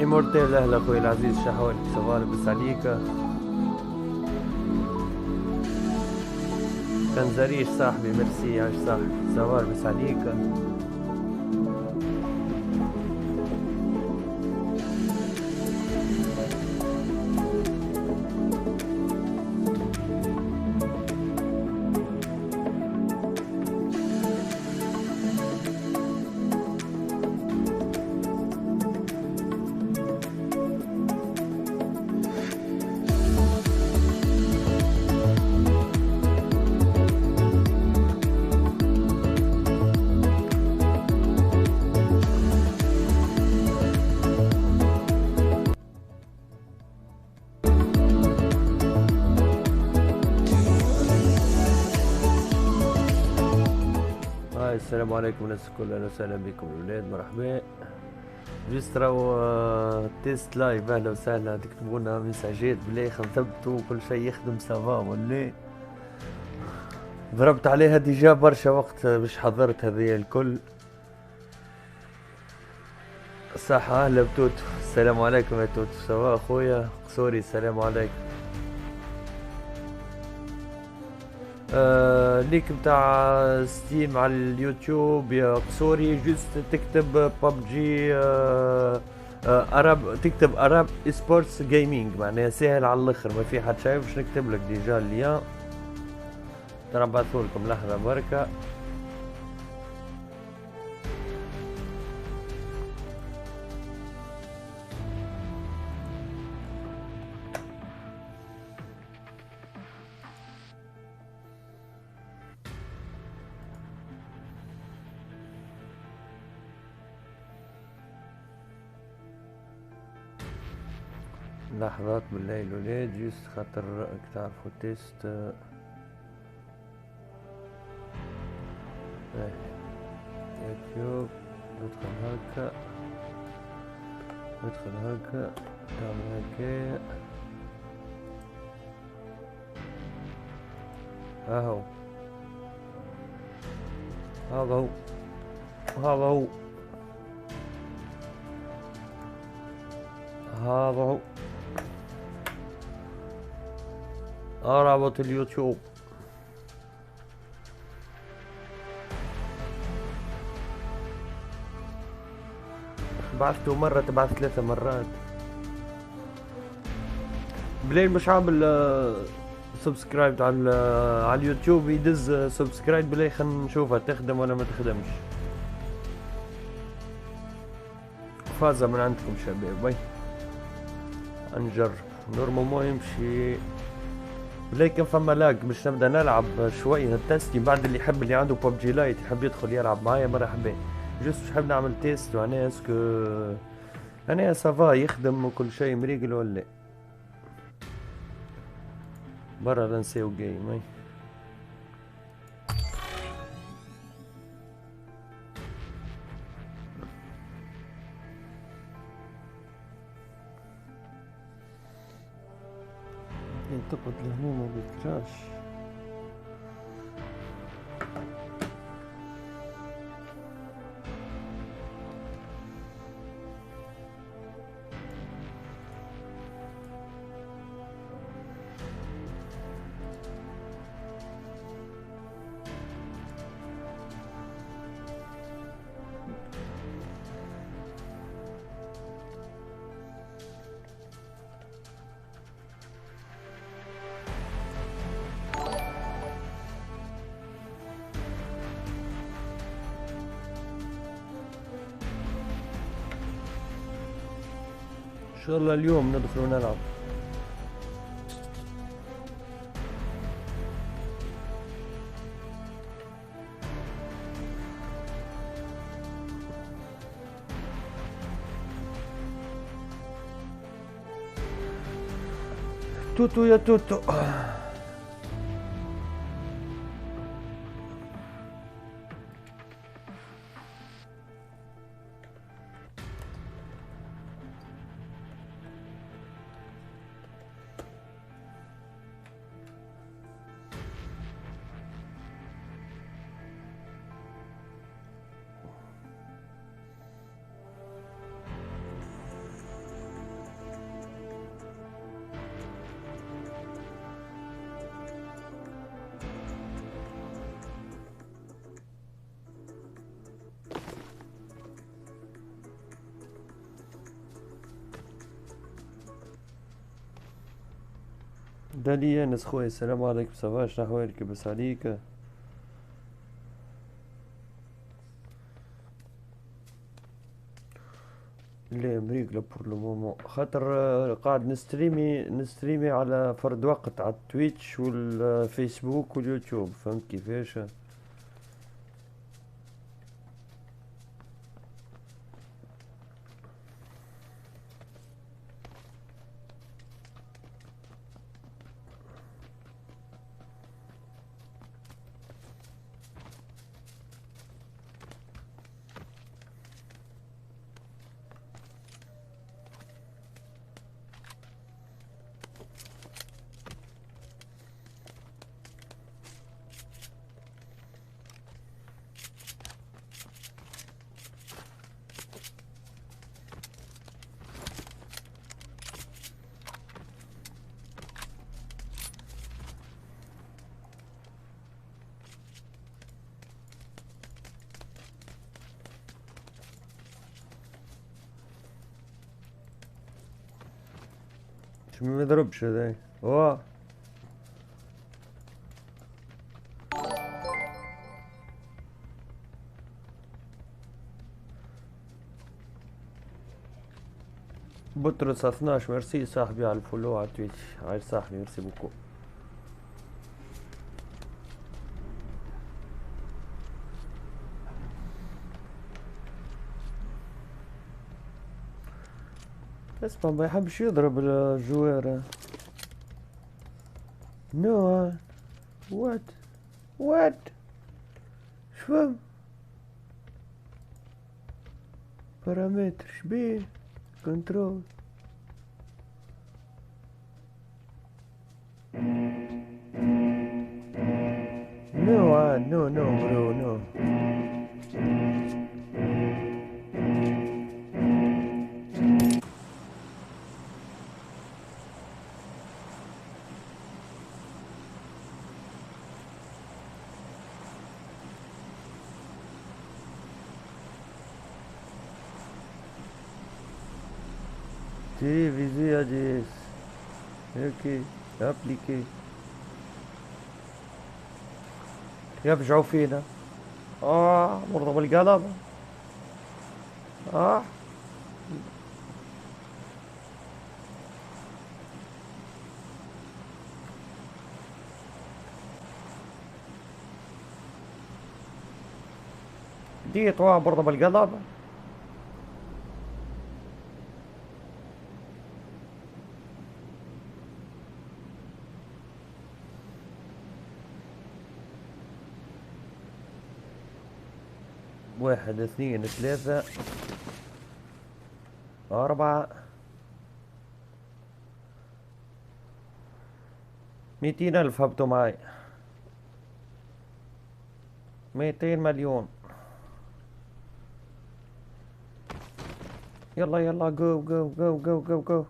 إيمورتيل، أهلا أخوي العزيز، شحوالك صباح بس عليك. كنزريش صاحبي، ميرسي عاش صح. صباح بس عليك. السلام عليكم الناس الكل، اهلا وسهلا بكم الولاد، مرحبا. جست راهو تيست لايف، اهلا وسهلا. تكتبوا لنا مساجات بلاخ نثبتوا كل شيء يخدم سافا ولا. ضربت عليها ديجا برشا وقت باش حضرت هذه الكل. صحة، اهلا بتوتو، السلام عليكم يا توتو. سوا اخويا قصوري، السلام عليكم. ليك بتاع ستيم على اليوتيوب يا قصوري، جست تكتب ببجي اراب، تكتب اراب سبورتس جيمنج، معناها سهل على الاخر، ما في حد شايف. باش نكتب لك ديجا اللين، ترى نبعثه لكم لحظه بركه. لحظات بالليل ولاد، جست خاطر تعرفوا تيست. يوتيوب، ندخل هكا، ندخل هكا، تعمل هكا. اهو، هذا هو، هذا هو، هذا هو رابط اليوتيوب. بعثته مرة، تبعث 3 مرات. بلين مش عامل سبسكرايب على اليوتيوب، يدز سبسكرايب بلاي، خلينا نشوفها تخدم ولا ما تخدمش. فازة من عندكم شباب، وي نجرب. نورمالمون يمشي، لكن فما لاج. باش نبدا نلعب شوي التستي، بعد اللي يحب، اللي عنده ببجي لايت يحب يدخل يلعب معايا مرحبا. جست نحب نعمل تيست، وانا اسكو انا سافا يخدم وكل شيء مريقل ولا برا. لا نسيو جيم. وي ينتقد لهنا ما بيكراش. ان شاء الله اليوم ندخل ونلعب. توتو يا توتو. داليا ناس خويا، السلام عليكم، صباح أحوالك؟ بس عليك. لا امريك لا بور لو مومون، خاطر قاعد نستريمي على فرد وقت على التويتش والفيسبوك واليوتيوب، فهمت كيفاش؟ شو ما يضربش هذا؟ واه بطرس 12، ميرسي صاحبي على الفولو على تويتش، عايش صاحبي، ميرسي بوكو. اسمع، ما يحبش يضرب الجوار. نو. وات وات شو بارامتر شبيه كنترول؟ نو عاد، نو نو برو نو. تلفزيون جيس. اوكي. ابليكي. يفجعوا فينا. مرضى بالقلب. اه. دي طوع مرضى بالقلب. واحد اثنين ثلاثة أربعة. 200,000 هبطوا معي. 200 مليون. يلا يلا، جو جو جو جو جو جو.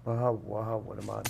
وهو ولا معنا.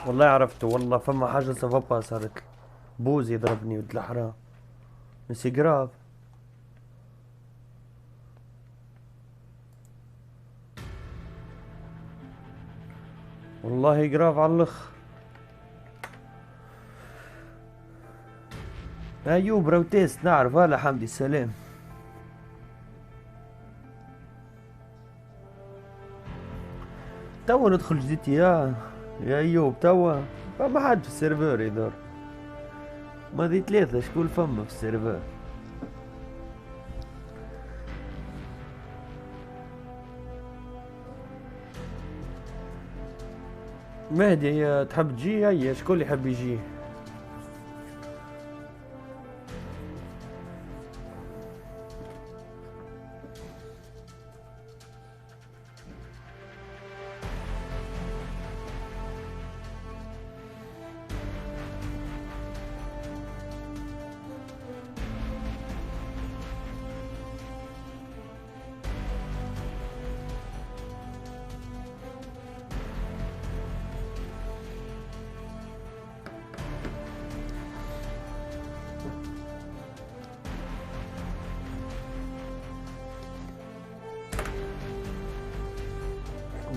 والله عرفته، والله فما حاجة سببها صارت بوزي ضربني ولد الحرام. نسي قراب. والله قراب على الاخ. ايوب روتيس نعرف. هلا حمدي السلام. توا ندخل جديد يا ايوب توا. فما حد في السيرفر يدور. ما ذي ثلاثة شكون فما في السيرفر. مهدي هي تحب تجي؟ هيا شكون اللي يحب يجي؟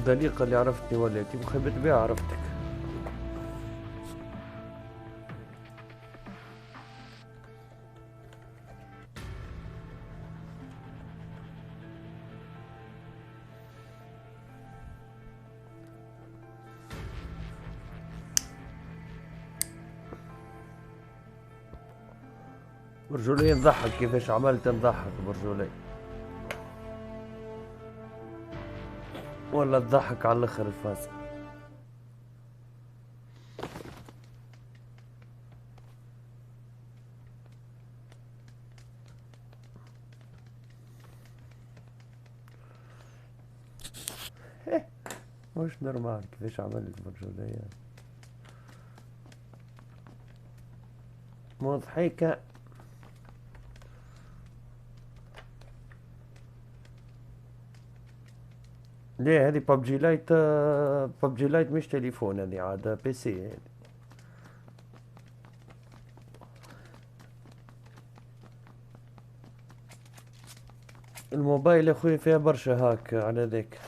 دليقة اللي عرفتني وليتي مخيبة بها عرفتك. برجولي نضحك كيفاش عملت نضحك برجولي. ولا تضحك على الاخر الفاس. مش نورمال كيفاش عملت برجولي. مضحكة. ليه هذه ببجي لايت؟ ببجي لايت مش تليفون، هذه عاد بي سي. هذه الموبايل يا اخوي فيها برشا هاك على ذاك.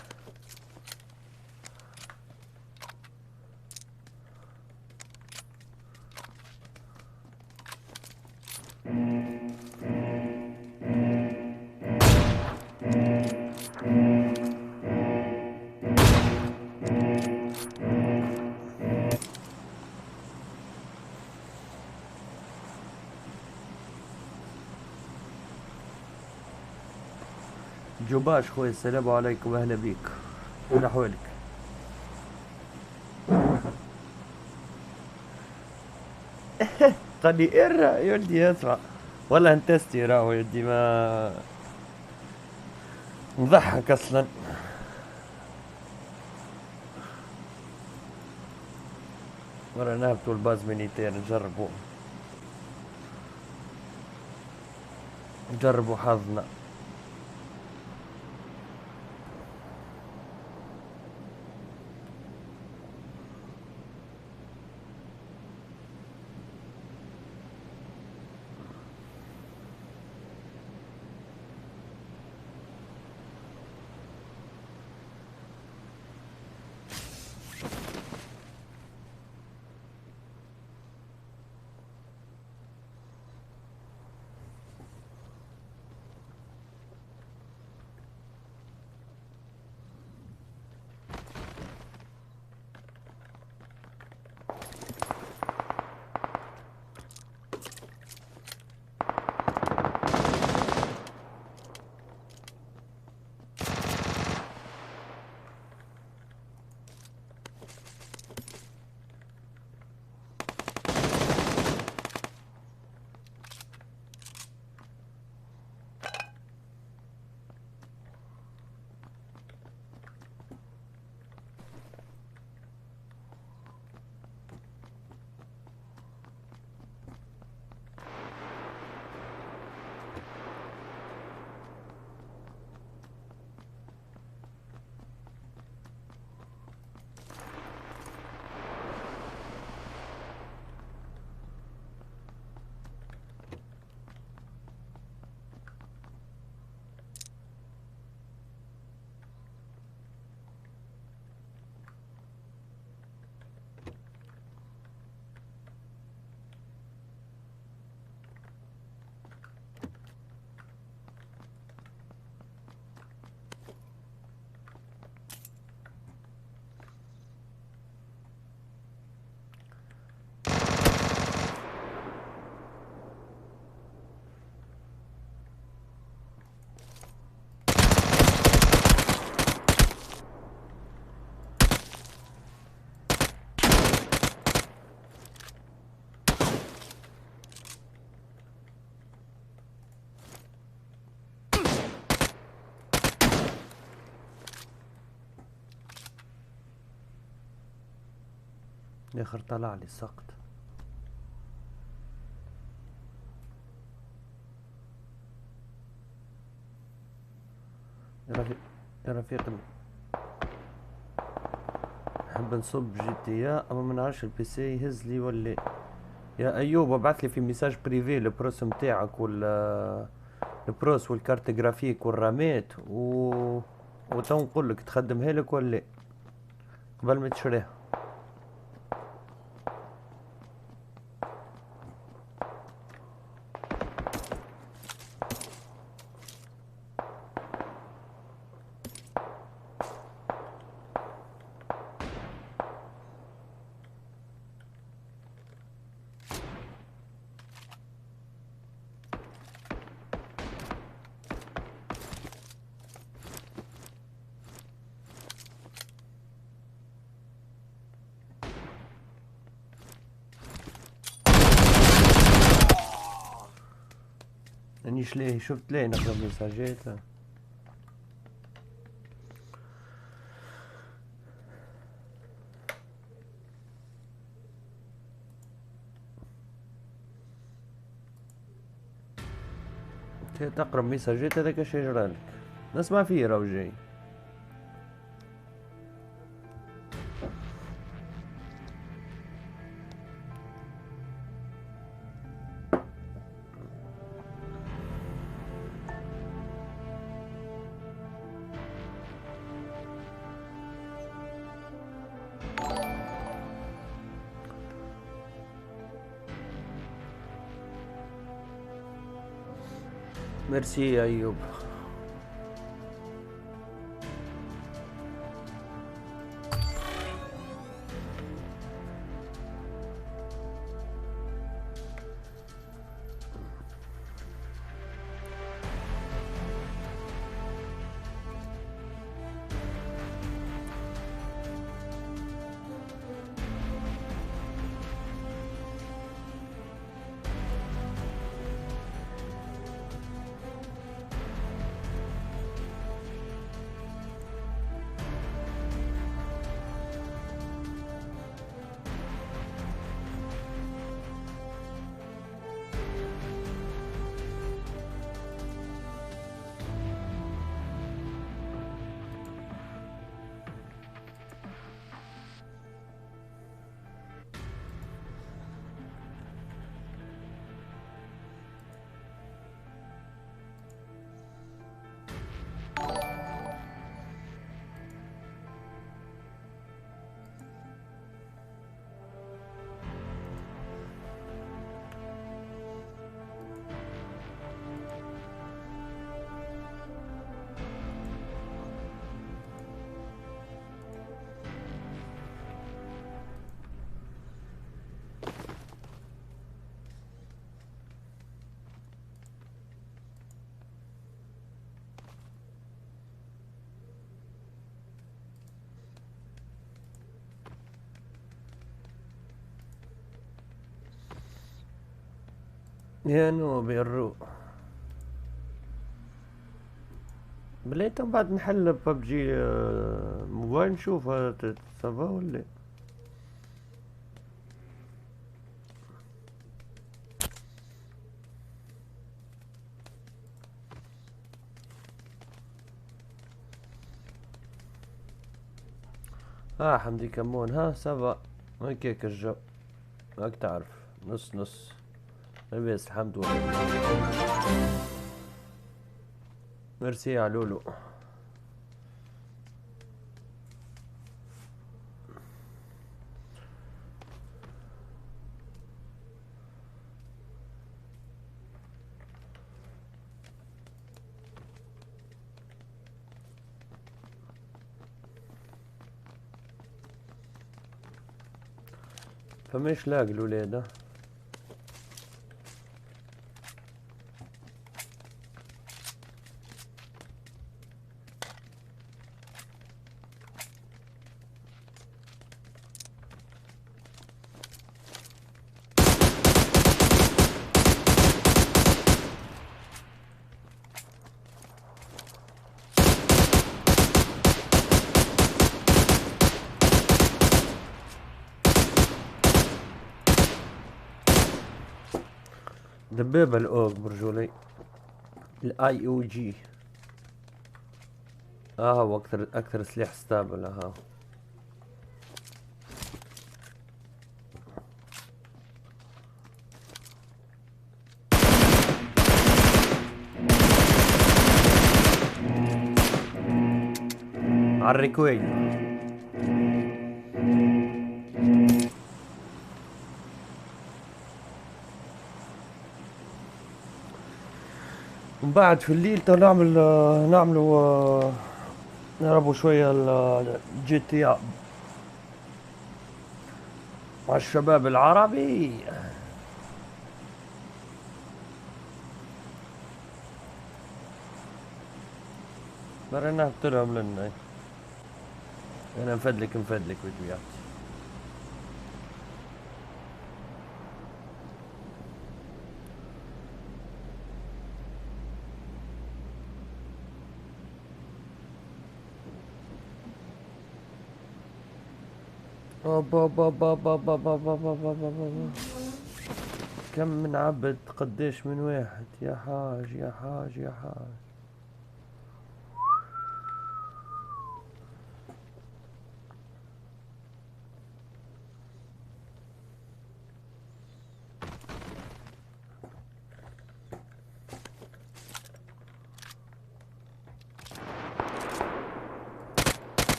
جوباش خوي السلام عليكم، اهلا بيك. شنو احوالك؟ قال لي ارى يا ولدي اسمع، والله انتستي راهو يا ولدي ما مضحك اصلا. مرة نهبطوا الباز مينيتير نجربوا. نجربوا حظنا. الاخر طلع لي سقط. يا رفيق نحب نصب GTA اما منعرفش البي سي يهز لي ولا. يا ايوب ابعث لي في ميساج بريفي البروس متاعك البروس والكارت جرافيك والرامات وتو نقول لك تخدمها لك ولا قبل ما تشريها. انيش ليه شفت ليه نقرب مساجات. تقرب مساجات هذاك اش يجرالك نسمع فيه راهو جاي. ميرسي يا ايوب. يا نوبي الروق. بليتهم بعد نحل ببجي موبايل نشوفها تسافا ولا إيه؟ ها حمدي كمون ها سافا. هيك الجو هيك تعرف. نص نص. لبس الحمد لله. ميرسي يا لولو. فمش لاقي الولاد ها. دبابة الأوغ برجولي. الاي او جي. هو اكثر سلاح ستابل على الركوي. ومن بعد في الليل نعملوا نلعبوا شوية الجي تي مع الشباب العربي. مرنا لهم لنا. انا نفدلك وتبيعت. أوبا با با با با با با با با با با. كم من عبد قديش من واحد يا حاج يا حاج يا حاج.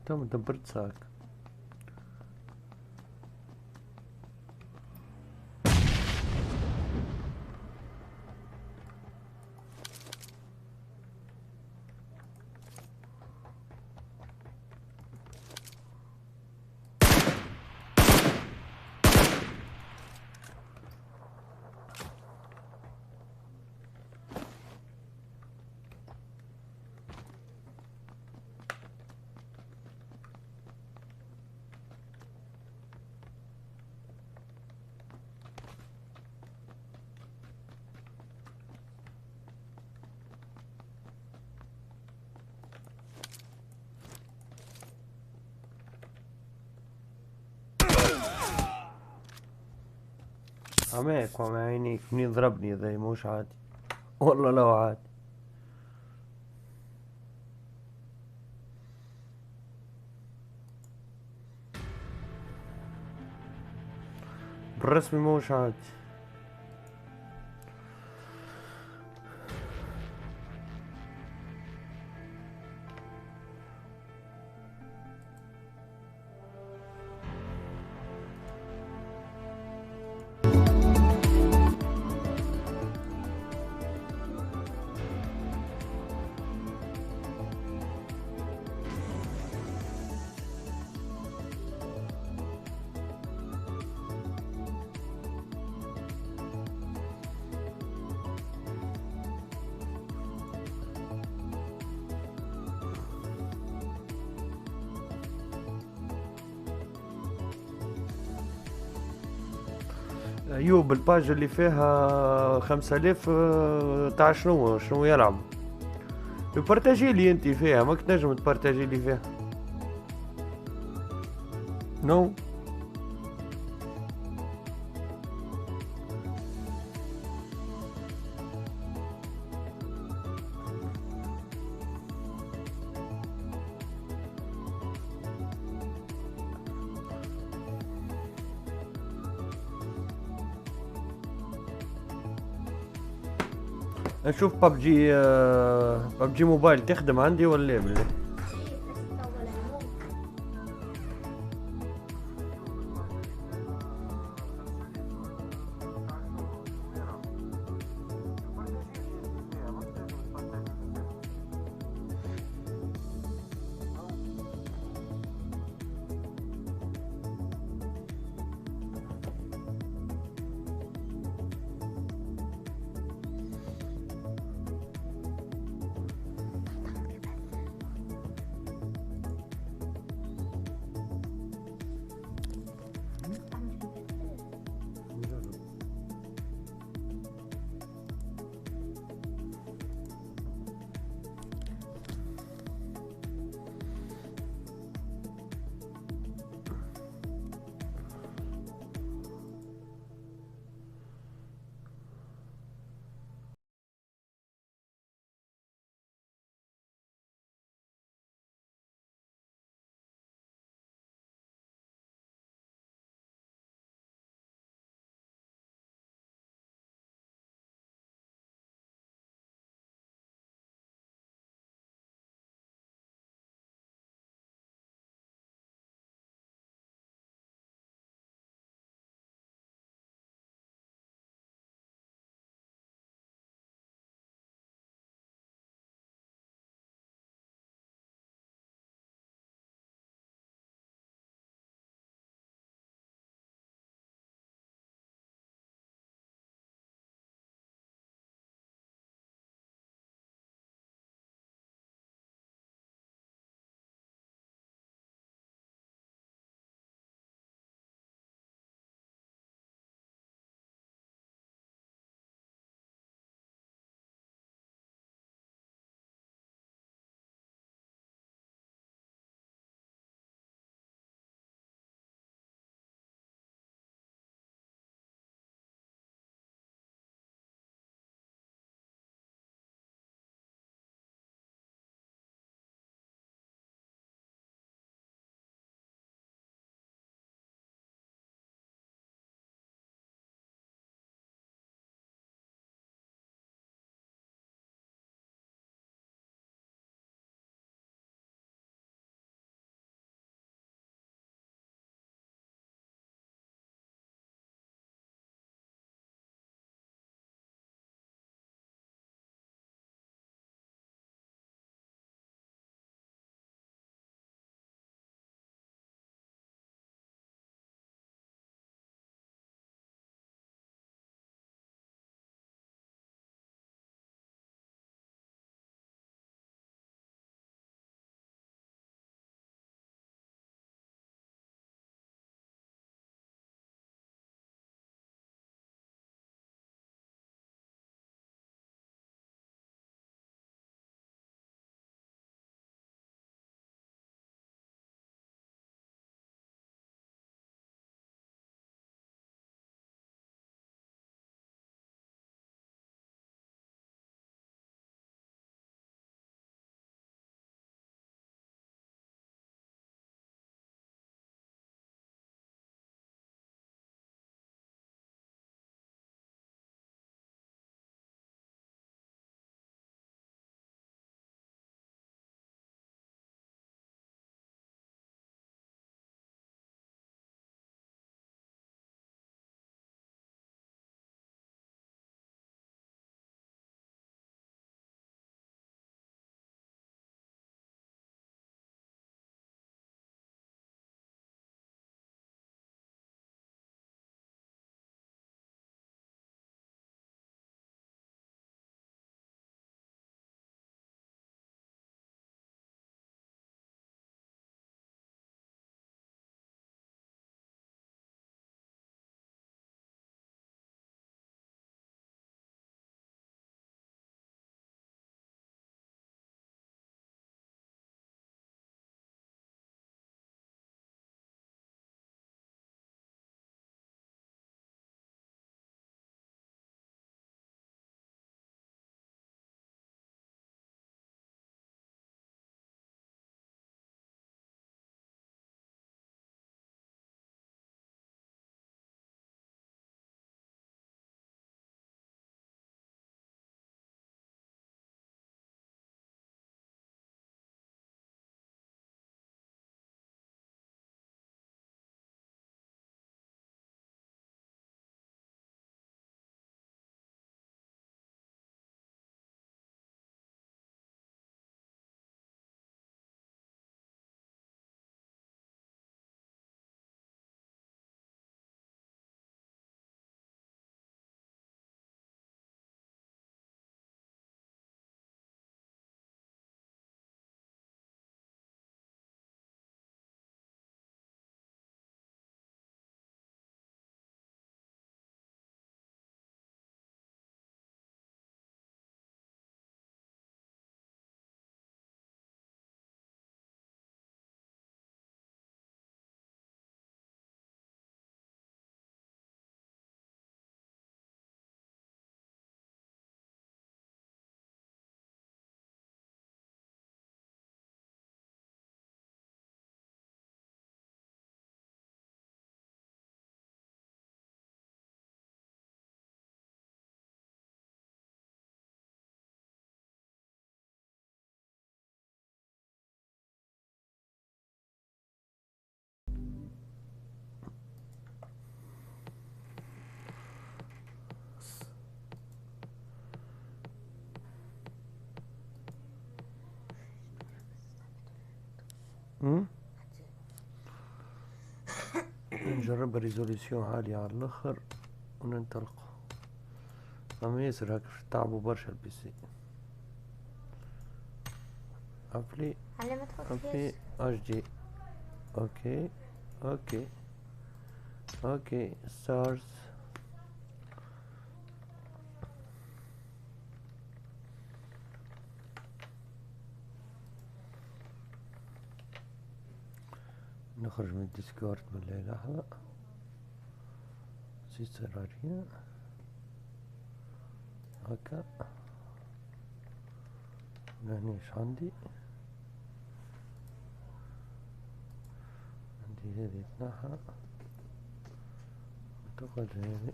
تو دبرت ساك. عميك وعم عينيك منين ضربني ذي موش عادي. والله لو عادي. بالرسمي موش عادي. ايوب الباج اللي فيها 5000 تاع شنو يلعب؟ بارتاجي لي انت فيها، ماك تنجم تبارتاجي لي فيها. نو نشوف ببجي. ببجي موبايل تخدم عندي ولا ايه بالله؟ نجرب ريزوليسيون عالية على الاخر وننطلقوا. اما ياسر هاك باش تعبوا برشا البي سي. ابلي على ما تحط ابلي اش دي. اوكي اوكي اوكي ستارز. نخرج من الديسكورد من الليل لحظة. نسيت سرارية هكا. هني ايش عندي؟ عندي هذي تنحى تقعد هذي.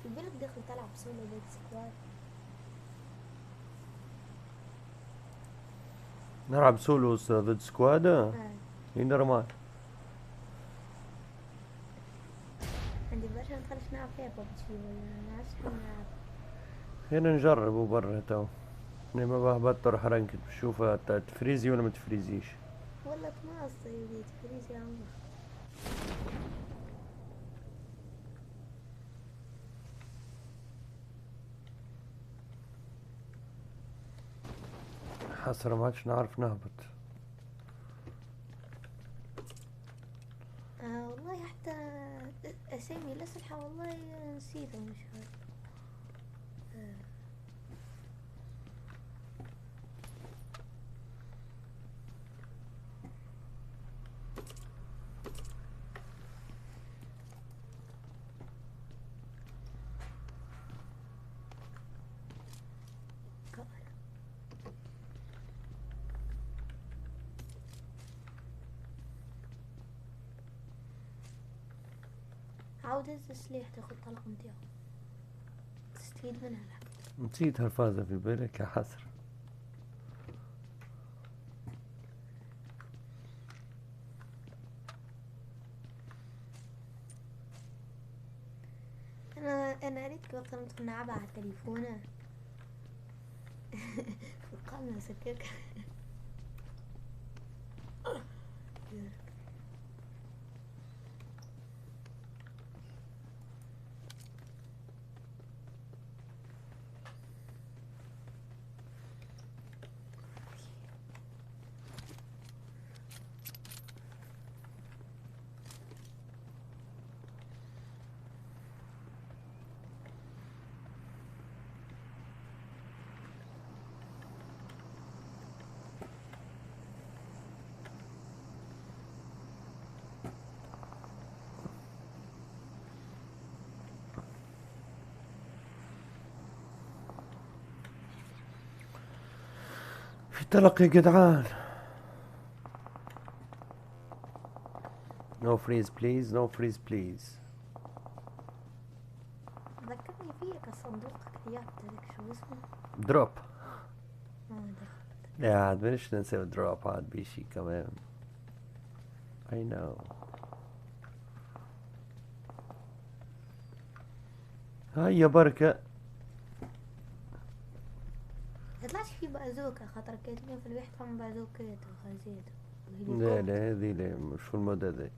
في بالك داخل تلعب سولو ضد سكواد؟ نلعب سولو ضد سكواد؟ اي نورمال. عندي برشا نخليش نلعب فيها ببجي ولا منعرفش نلعب. خلينا نجربوا برا تو. انا ما بهبط روح رنكد بشوفها تفريزي ولا ما تفريزيش. والله تماص يدي تفريز يا عمر. حسرة ما عادش نعرف نهبط. والله حتى اسامي الاسلحة والله نسيتها مش عارف. عاود هز السلاح تاخد طلق متاعو تستفيد منها الحق. نسيت هالفازة في بالك يا حسرة. انا ريت وقت ندخل نلعبها على التليفون. قامنا سكك. في طلق يا جدعان. No freeze please, no freeze please. ذكرني فيك الصندوق كتيات هذاك شو اسمه؟ دروب. ده. لا عاد مانيش نسوي دروب عاد بيشي كمان. I know. هيا بركة. يطلعش في بازوكا خاطر كاتبين في الواحد فما بازوكات وغازات. لا لا هذي لا مش في المود هذا.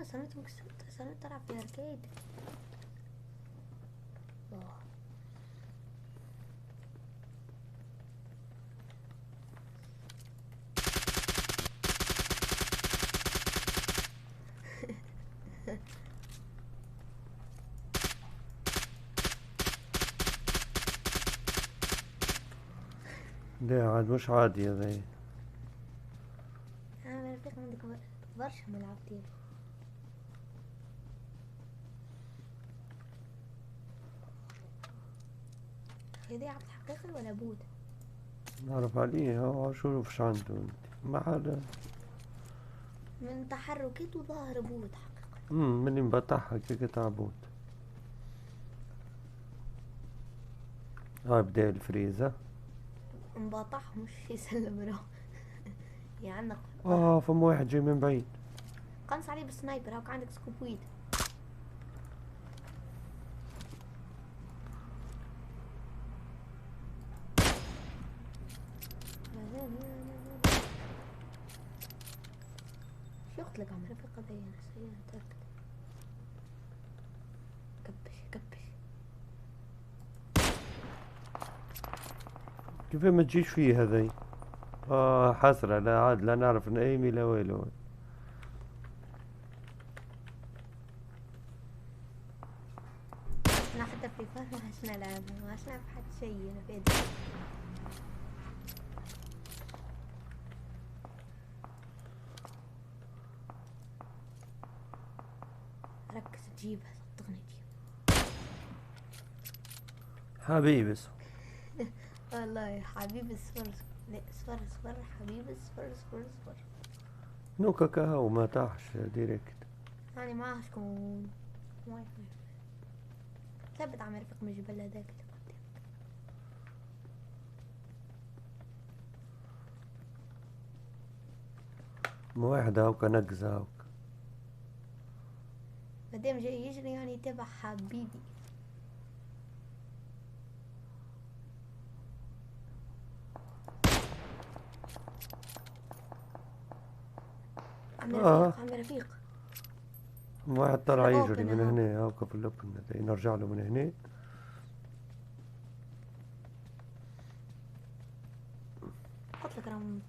سنتهم سنة تلعب في اركيد. لا عاد مش عادي هذا. انا فيك عندك برشا ملعب ديال. هذي عبد الحقيقي ولا بود؟ نعرف عليه هو شوف ايش عنده ما حدا. من تحركاته ظاهر بود حقيقة. مني مبطحها كيك تعبوت. هاي بدا الفريزة. مباطح مش يسلم له. يعني فما واحد جاي من بعيد. قنص عليه بالسنايبر. هاك عندك سكوب ويد. شو يقتلك عم رفيق ذي؟ انا سيئة متأكد. كبش كبش. كيف ما تجيش فيه هذي؟ حسرة، لا عاد لا نعرف نأيمي لا ويلو. انا حتى في فار ما عشنا العبها، ما عشنا بحد شي. انا في ايدي. ركز تجيبها، صدقني تجيبها. حبيبي والله يا حبيبي اصفر. لا اصفر اصفر حبيبي اصفر اصفر اصفر. نوكا كهو ما تاحش ديريكت. يعني معاه شكون واي فاي. ثبت عم يرفق من الجبل هذاك اللي قدامك. ما واحد هاوكا نقز هاوك. مادام جاي يجري يعني يتابع حبيبي. عم رفيق عم رفيق. ما واحد طلع في يجري الأوبن من أهو. هنا هاوكا في الاوبن. نرجع له من هنا. حط لك رقم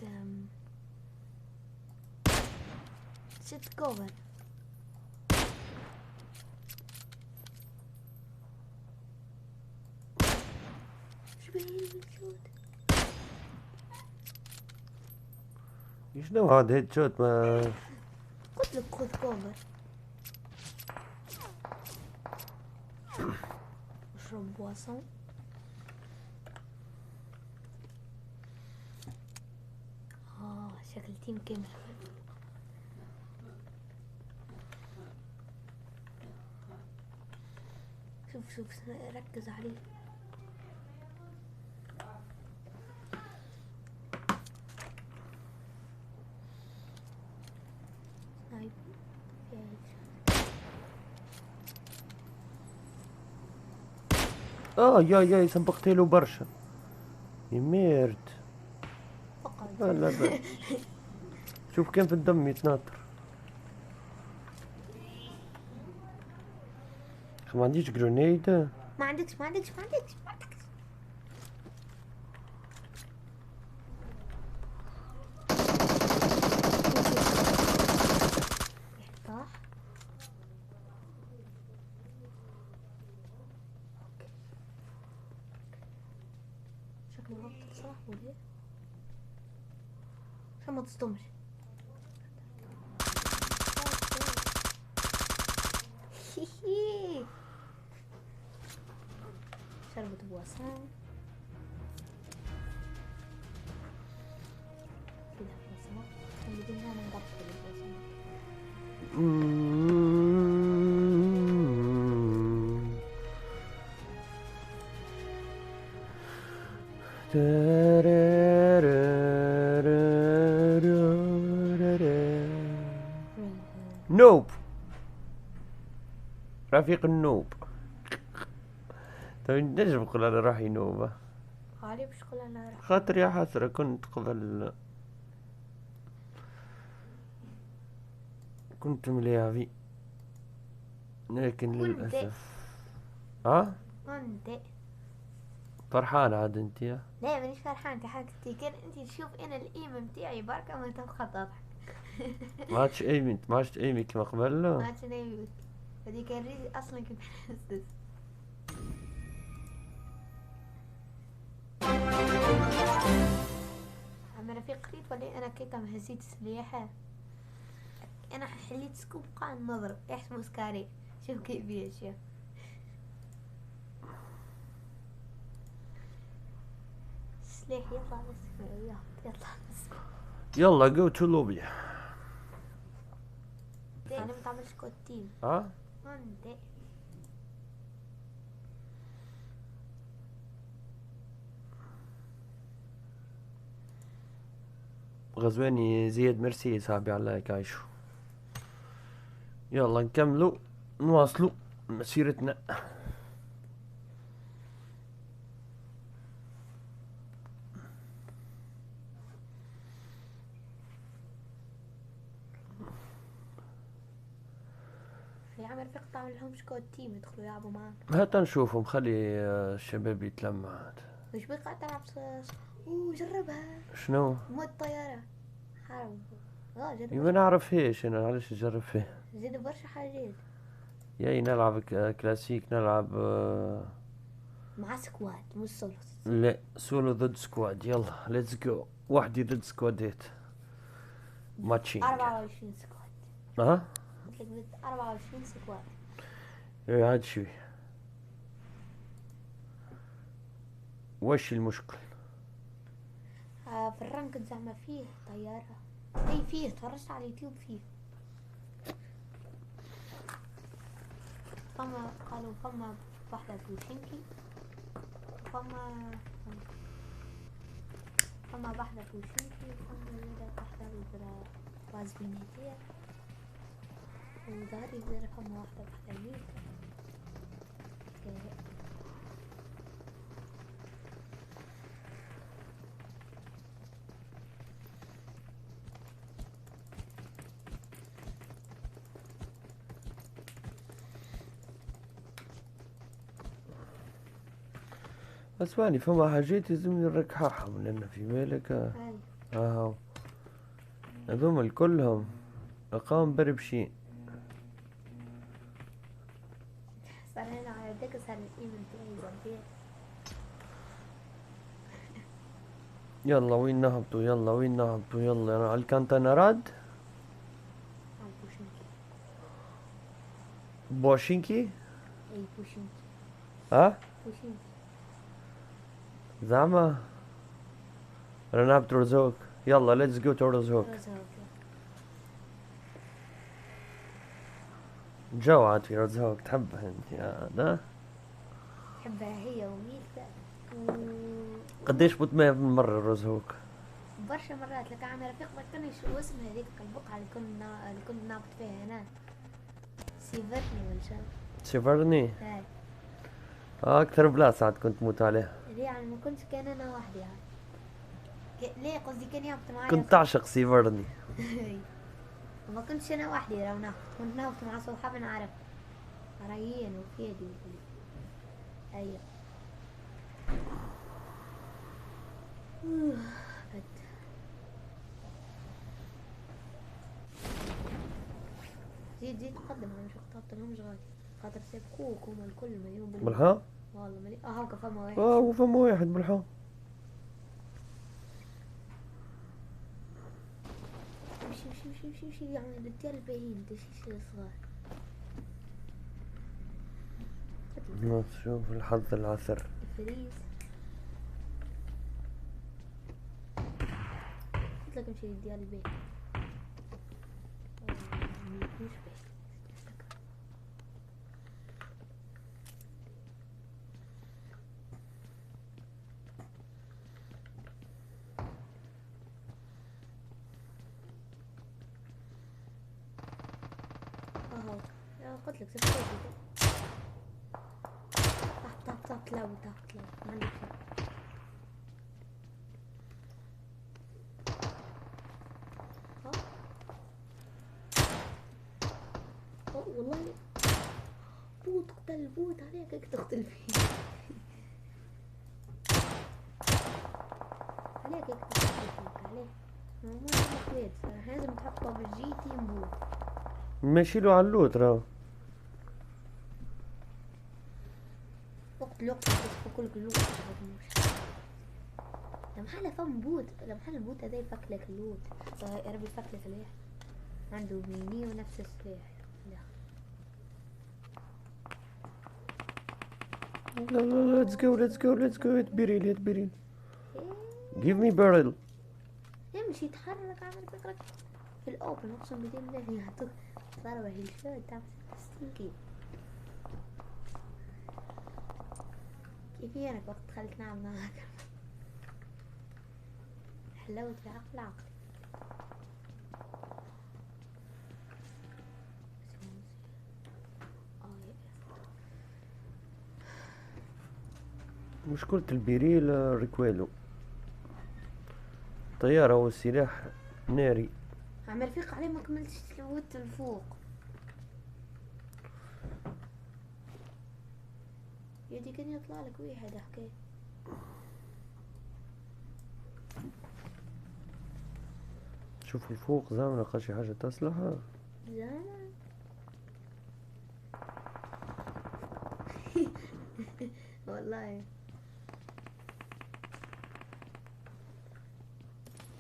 ست كوفر. شو بيه بالشوت؟ شنو هذا هيد شوت ما قلت لك خذ كوفر. اشرب بواسون. شكل تيم كامل. شوف شوف ركز عليه. سنايب. يا سبقت له برشا. يميرت. فقط. لا لا شوف كيف الدم يتناطر. ما عنديش جرونيد. ما عندكش ما عندكش ما عندكش ما عندكش. طاح. شكله غلط صح ولا عشان ما تصدمش. شربت بواسون. كده بواسون. اللي قلنا انا نقفل البواسون. نوب. رفيق النوب. طيب نجم نقول على روحي نوبة. علي باش تقول انا راح. خاطر يا حسرة كنت قبل كنت مليافي لكن كنت. للأسف. كنت. فرحان عاد انت يا؟ لا مانيش فرحان. انت حاجتي كان انت تشوف انا الايم متاعي بركه ما تبقى تضحك. ما عادش ايمي انت، ما عادش ايمي كما قبل. ما عادش نايمك. هذيك كان ريدي اصلا كنت حاسس. عم رفيق قريت ولا انا كيكا ما هزيت سلاحه. انا حليت سكوب قاعد نضرب يحسبوا سكاري. شوف كيف يشوف. السلاح يطلع بس يطلع بس. يلا جو تو لوبي. انا ما تعملش كود تيم. انت غزواني زياد ميرسي صاحبي على لايك عايشو. يلا نكملوا نواصلوا مسيرتنا. يا عم رفيق تعمل لهم كود تيم يدخلوا يلعبوا معانا. هات نشوفهم، خلي الشباب يتلمع. مش بقى تلعب اوه جربها. شنو؟ مود طيارة حرب. جد ما نعرفهاش انا، علاش نجرب فيه؟ زيد برشا حاجات ياي نلعب كلاسيك، نلعب مع سكواد مش سولو. لا سولو ضد سكواد. يلا ليتس جو، وحدي ضد سكوادات ماتشينج. 24 سكواد. ها؟ قلت لك 24 سكواد. ايه عاد شوي. وش المشكل؟ في الرانك زعما فيه طيارة. اي فيه، تفرجت على اليوتيوب فيه. فما قالوا فما واحدة بوشينكي، فما واحدة بوشينكي، وفما واحدة بازبينيتير، وظهري زي فما واحدة بحليب. اسمعني، فما حاجات لازمني نركحهم، لان في بالك اهو هذوما كلهم ارقام بربشين. صار هنا على ديك صار الايمن تاعي زبير. يلا وين نهبطوا، يلا وين نهبطوا، يلا على الكانتينرات. بوشينكي. بوشينكي. اي بوشينكي. ها؟ بوشينكي. زعما انا نهبط رزوك. يلا ليتس جو تو رزوك. جوعت في رزوك، تحبها انت يا ده؟ تحبها هي وميلتا قديش بتمية من مرة الرزوك؟ برشا مرات. لك عم رفيق ذكرني شو اسمها هذيك البقعة اللي كنت نابط فيها هنا. سيفرني ولا شو؟ سيفرني؟ هاي اكثر بلاصة عاد كنت موت عليها. يعني ما كنتش كان انا وحدي يعني. ليه قصدي كان يهبط معايا. كنت تعشق سيفرني. ما كنتش انا وحدي لو نهبط، كنت نهبط مع صحاب نعرف ريان وفيدي وكل. ايوه زيد تقدم. انا مش خطبت لهمش غادي خاطر سيبكوك هما الكل مليون بالمية. بالحق؟ والله مليون. هاكا فما واحد. وفما واحد بالحق. امشي يعني الرجال باين دشيش صغار. شوف الحظ العثر. فريز. قلت لك امشي للديال البيت. مش بيت. قلت لك سبت تحت لا ما عندك شيء. والله بوت قتل بوت عليك هيك تقتل فيه. عليك هيك تقتل فيك عليك. مو كويس لازم تحطه بالجي تيم بوت. ماشي له على اللوت راهو. وقت الوقت بس كلك اللوت. لما حلا فم بوت، لما حلا البوت هذا يفكلك اللوت. يا ربي يفكلك عليه. عنده ميني ونفس السلاح. لا let's go اتبريل. give me barrel. يمشي يتحرك عامل فكرك في الاوبن. اقسم بالله يعطوك ضربة هيلشوت تاع 60 كيلو. كيفينك وقت دخلت نلعب معاك. حلاوة العقل. مشكلة البيريل ريكويلو. طيارة هو سلاح ناري. عم رفيق عليه ما كملتش تلوت الفوق. يدي كان يطلع لك واحد حكاية. شوف الفوق زعما لقى شي حاجة أسلحة. زمان. والله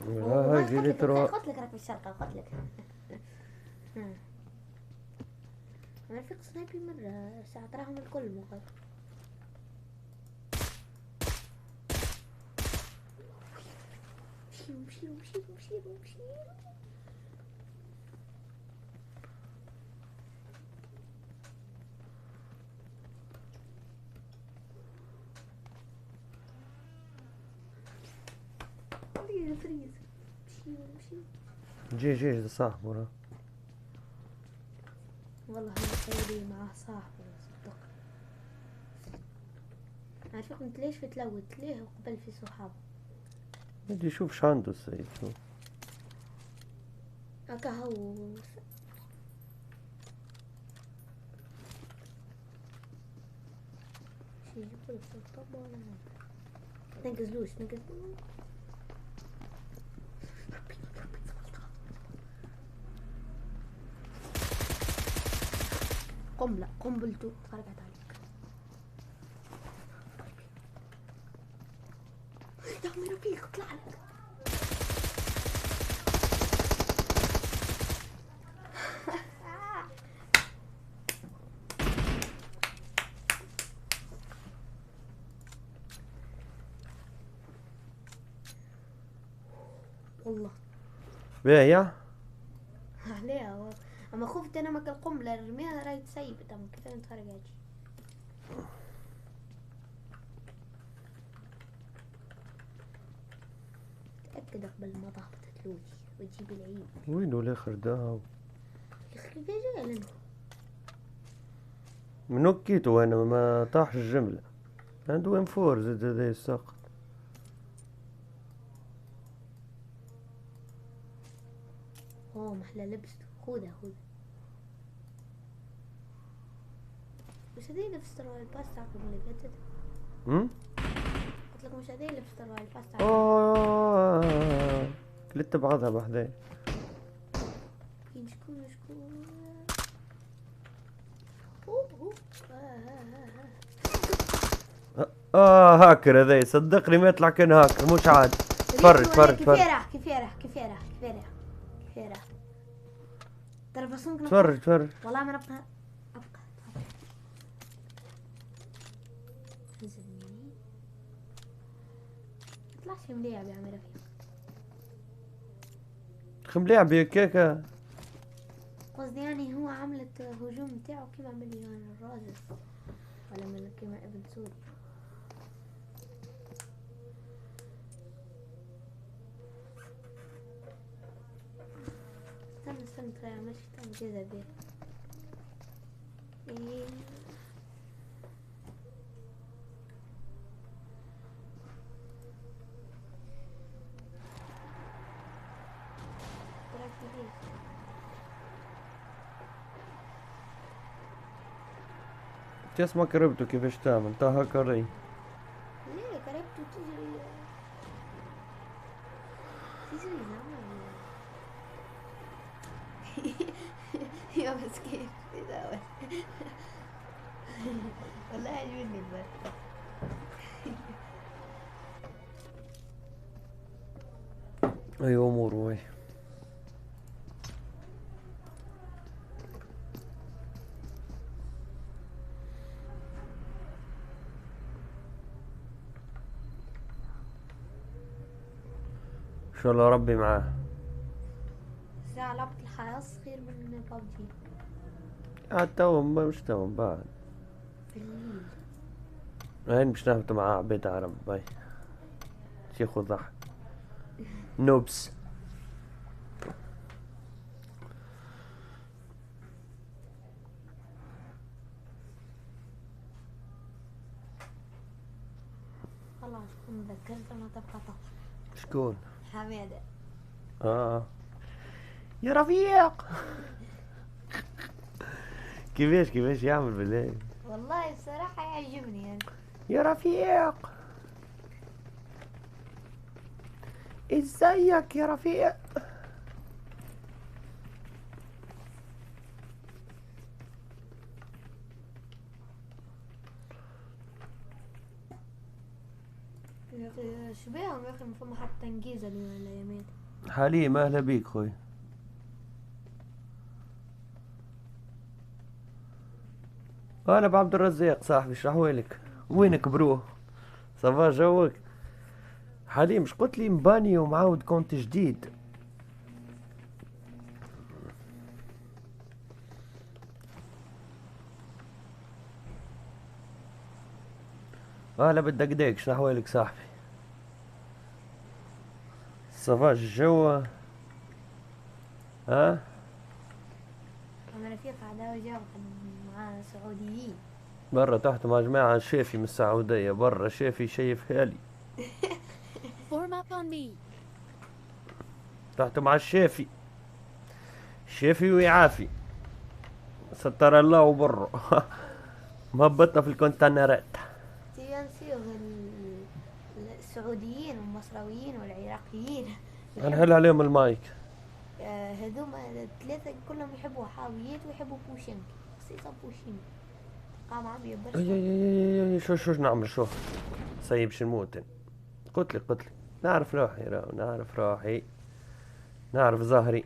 هاي جيلي تروح. قلت لك بالشرقة قلت لك. انا رفيق سنايبي مرة ساعة تراهم الكل مقل. مشيرو. فريز. مشيرو. جي صاحبه راه. والله هذا معاه صاحبه صدق. انا رفيق انت ليش بتلوت ليه قبل في صحاب. بدي اشوف شو عنده السيد. شوف هكا هو شي يجيبولك في الطب ولا ننقزلوش. قنبلته خرجت عليك يا عمي رفيق اطلع لك. والله بايع. عليها اما خفت انا مك القنبله رميها راهي تسيبت اما كيف نتفرج هاجي. تأكد قبل ما تهبط تلوجي وتجيب العيد. وينو الاخر داو؟ يخي كيف جاي لنا من نكيتو انا ما طاحش الجملة. عنده ام فور زاد هذا الساقط. اوه محلى لبسته. خذها مش هذي اللي فستروا الباس تاعكم اللي فاتت. قلت لكم مش هذي اللي فستروا الباس تاعكم. كلت بعضها بحذاي. شكون هاكر هذا صدقني ما يطلع كان هاكر مش عاد. تفرج كيف راح ترى بصمك تفرج والله ما ابقى يطلعش مليعب يا عمي رفيق. مليعب يا كيكة. قصدي يعني هو عملت هجوم تاعو كيما عمل يعني الراجل ولا من كيما ابن سوري. استنى ترى ماشي تعمل كذا بيه. ايه تسمع كربته كيفاش تعمل تا هاكري. ليه كربته تجري يا مسكين والله عجبني البركة. ايوه اموره. ان شاء الله ربي معاه. ساعة لعبة الحياة خير من بابجي. تو مش تو بعد. في الليل. هين مش نهبط مع عبيد عرب باي. شيخ وضحك. نوبس. خلاص تذكرت ما تبقى طفل. شكون؟ حمادة. يا رفيق. كيفاش يعمل بالله؟ والله الصراحة يعجبني يعني. يا رفيق ازيك يا رفيق؟ يا اخي شبيهم يا اخي ما فما حتى تنجيزة اليوم الايامين. حليم اهلا بيك خوي. انا بعبد الرزاق صاحبي، شحوالك؟ وينك برو؟ صافا جوك؟ حليم مش قلت لي مباني ومعاود كونت جديد؟ اهلا بالدقداق، شحوالك صاحبي؟ صافا الجو؟ ها؟ انا رفيق عداوة جاب مع سعوديين. برا تحت مع جماعة شافي من السعودية، برا شافي شايفها لي. Form up on me. تحت مع الشافي، شافي ويعافي، ستر الله وبره. مهبطنا في الكونتينرات. تبي نسيغ السعوديين والمصراويين والعراقيين. نحل عليهم المايك. هذوما الثلاثة كلهم يحبوا حاويات ويحبوا بوشينك، خصيصا بوشينك قام عم برشا. شو نعمل شو؟ سيبش نموت. قلت لي نعرف روحي نعرف ظهري.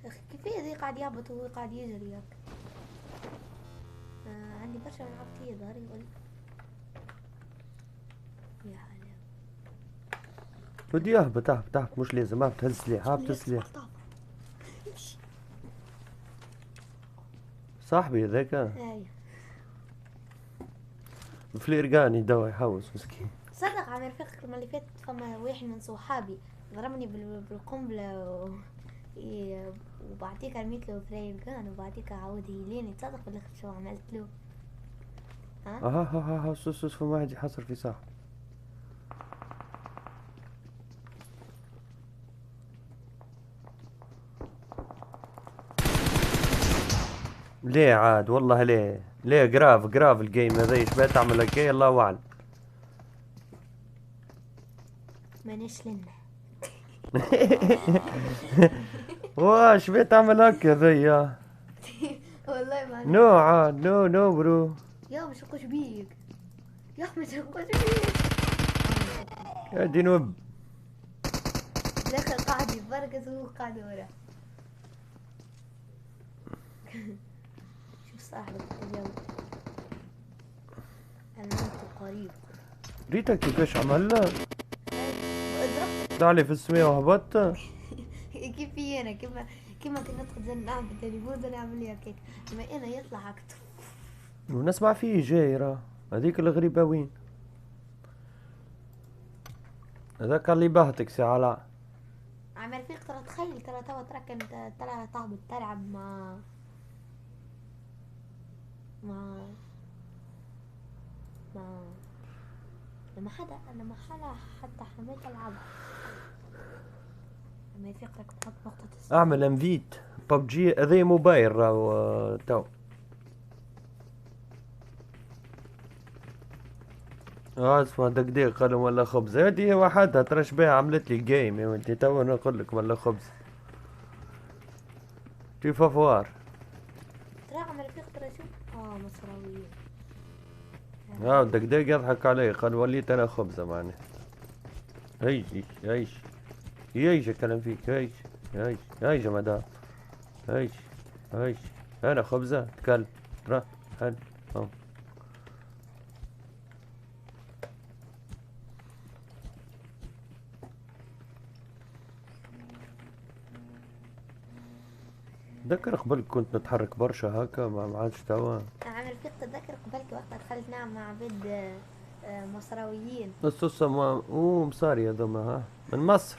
اخي كيفية ذي قاعد يهبط وهو قاعد يجري ياك. عندي برشا من عبتية ظهري يقول يا حلاوة. بدي اهبط مش لازم اهبط، هز سلاح هبط سلاح. صاحبي هذاك ايوه فليرقاني دوا يحوس مسكين. صدق عم رفيق المرة اللي فاتت فما واحد من صحابي ضربني بالقنبلة وبعديك رميت له فليرقان وبعديك عاود يليني. تصدق بالاخر شو عملت له؟ ها سوس فما واحد يحصر في صاحبي. ليه عاد والله ليه جراف الجيم هذا يشبه تعمل هكا الله اعلم. مانيش لنا. واش بيه تعمل هكا ذي؟ والله ما نو عاد نو برو. يا مش نقوش بيك يا مش نقوش بيك. يا دين وب. الاخر قاعد يبرقص وهو قاعد ورا. شوف صاحبك اليوم الموت قريب. ريتك كيفاش عمل؟ ضربت طلع في السماء وهبطت. كيف انا كيما كنا ندخل نلعب بالتليفون نعمل لي هكاك، اما انا يطلع اكتف ونسمع فيه جايرة هذيك الغريبة وين؟ هذاك اللي بهتك سي علاء. عم رفيق ترى تخيل ترى توا ترى كنت طلع تهبط تلعب مع مع لما حدا حتى حملت العب. لما رفيق راك تحط نقطة اعمل انفيت ببجي هذي موبايل راهو تو. اسمع دقديق قالوا ولا خبز، هادي وحدها ترى شبيه عملت لي جيم يا ولدي تو نقول لك ولا خبز. كيف افوار؟ ترى عم رفيق ترى شوف مصراويين. دقديق يضحك علي قال وليت انا خبزة معناه. ايش الكلام فيك ايش يا مدام ايش انا خبزة تكلم را هل تذكر قبل كنت نتحرك برشا هكا ما عادش توا. عم رفيق تذكر قبلك وقت دخلت نعم مع عباد مصراويين. الصوصة مصاري هذوما ها من مصر.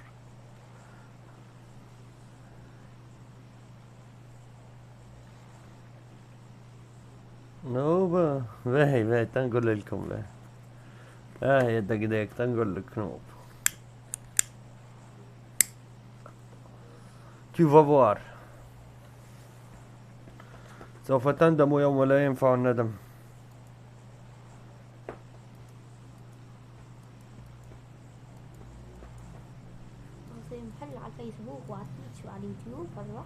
نوبة باهي تنقول لكم باهي. يا دقيق تنقل لك نوب. Tu vas voir. سوف تندم يوم لا ينفع الندم. زي محل على الفيسبوك وعلى تويتش وعلى اليوتيوب هذا الوقت.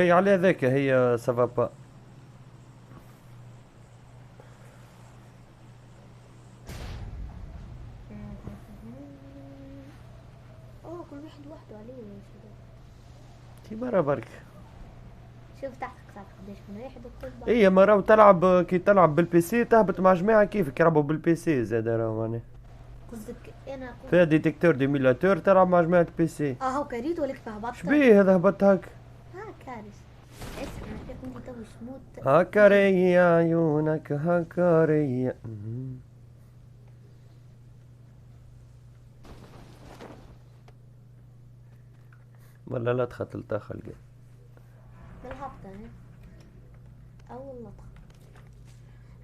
اي على ذاك هي سافابا. اوه كل واحد وحده عليه يا شباب. كي مرة برك. شوف تحت قصاد قديش من واحد الطب. اي مرة وتلعب كي تلعب بالبي سي تهبط مع جماعة كيفك يلعبوا بالبي سي زاد راهو معناها. قصدك انا فيها ديتكتور ديميلاتور تلعب مع جماعة بي سي. هو كريت ولا كيف هبطت؟ شبيه هذا هبط هاك؟ كارثة. اسمع انا فيك انت تو شموت. هكري عيونك هكري. ولا لا تخطلتها خلقي. بالهبطة او اللطخ.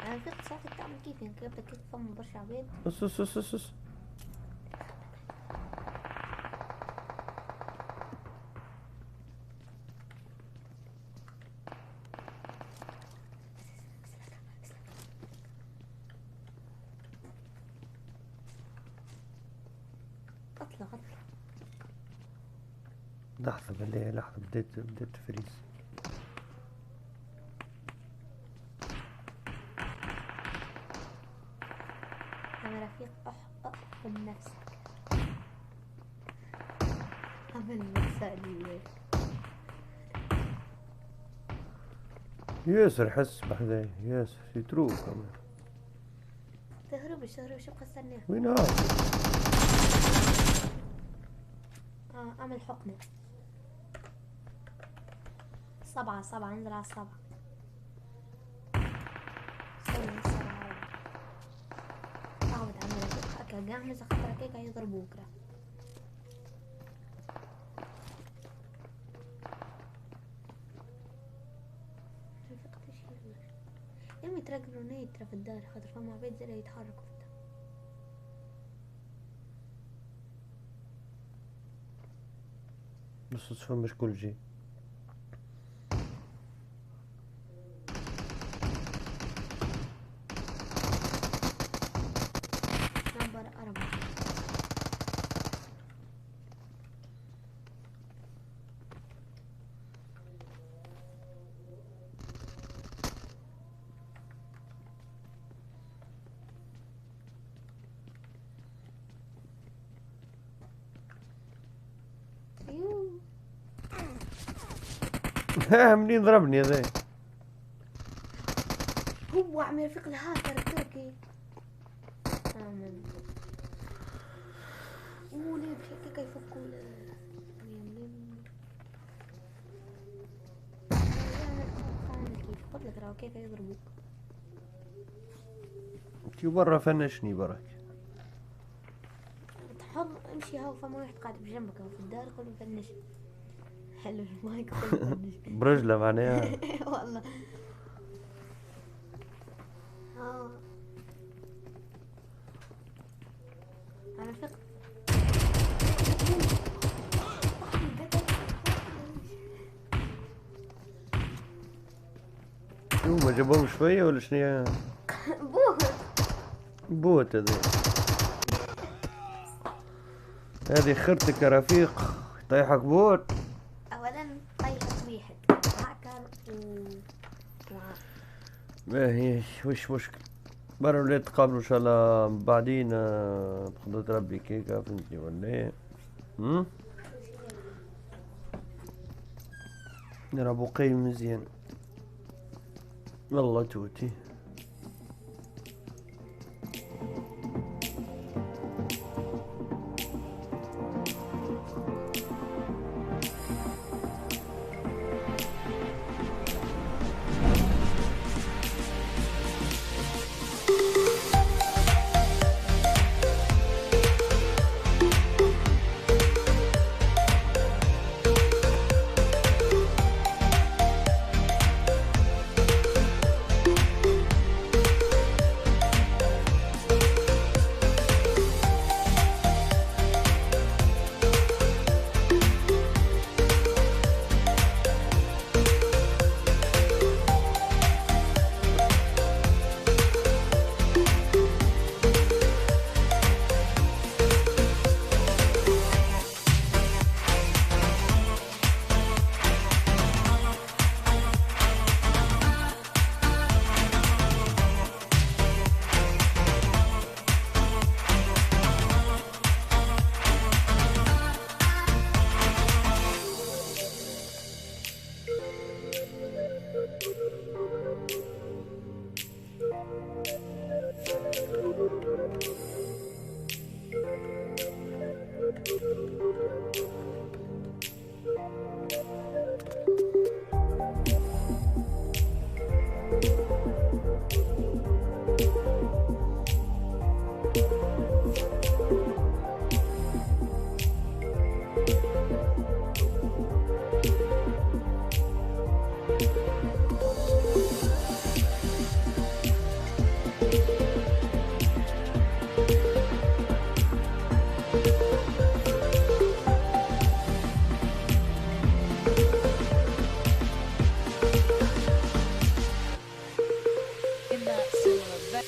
انا فيك ساعتك تعمل كيف يعني كيف بدك تفهم برشا عباد. اس. اطلع لحظة بالله لحظة بديت تفريز. يا رفيق احكم نفسك. عمل مسألة. ياسر حس بحذاي ياسر يتروك كمان. تهربش شو قصرناه. وين هاد؟ اعمل حقنة. 7 انزل على 7. سوي 7. تعود عمل هكا قاعد خاطر هكاك يضربوك راه. يوم يترقبوا نيترا في الدار خاطر فما عباد زي يتحركوا في الدار. بس فماش كل شي. نمبر 4. منين ضربني هذا؟ هو عم يرفق الهاكر التركي. آمن. وليه بشكل يفكوا قلت لك راهو كيف يضربوك. كي برا فنشني برك. تحط امشي هاو فما واحد قاعد بجنبك هاو في الدار كله فنش. حلو المايك كله فنش. برجله معناها. والله. انا فقت. شو ما جابوهم شوية ولا شنو؟ بوت. بوت هذه خرتك يا رفيق طيحك بوت. اولا طيحت واحد هاكر باهي وش مشكل برا ولاد تقابلوا ان شاء الله بعدين بقدرة ربي كيكا فهمتني ولا ايه؟ نلعبو قيم مزيان والله توتي. In that similar vein.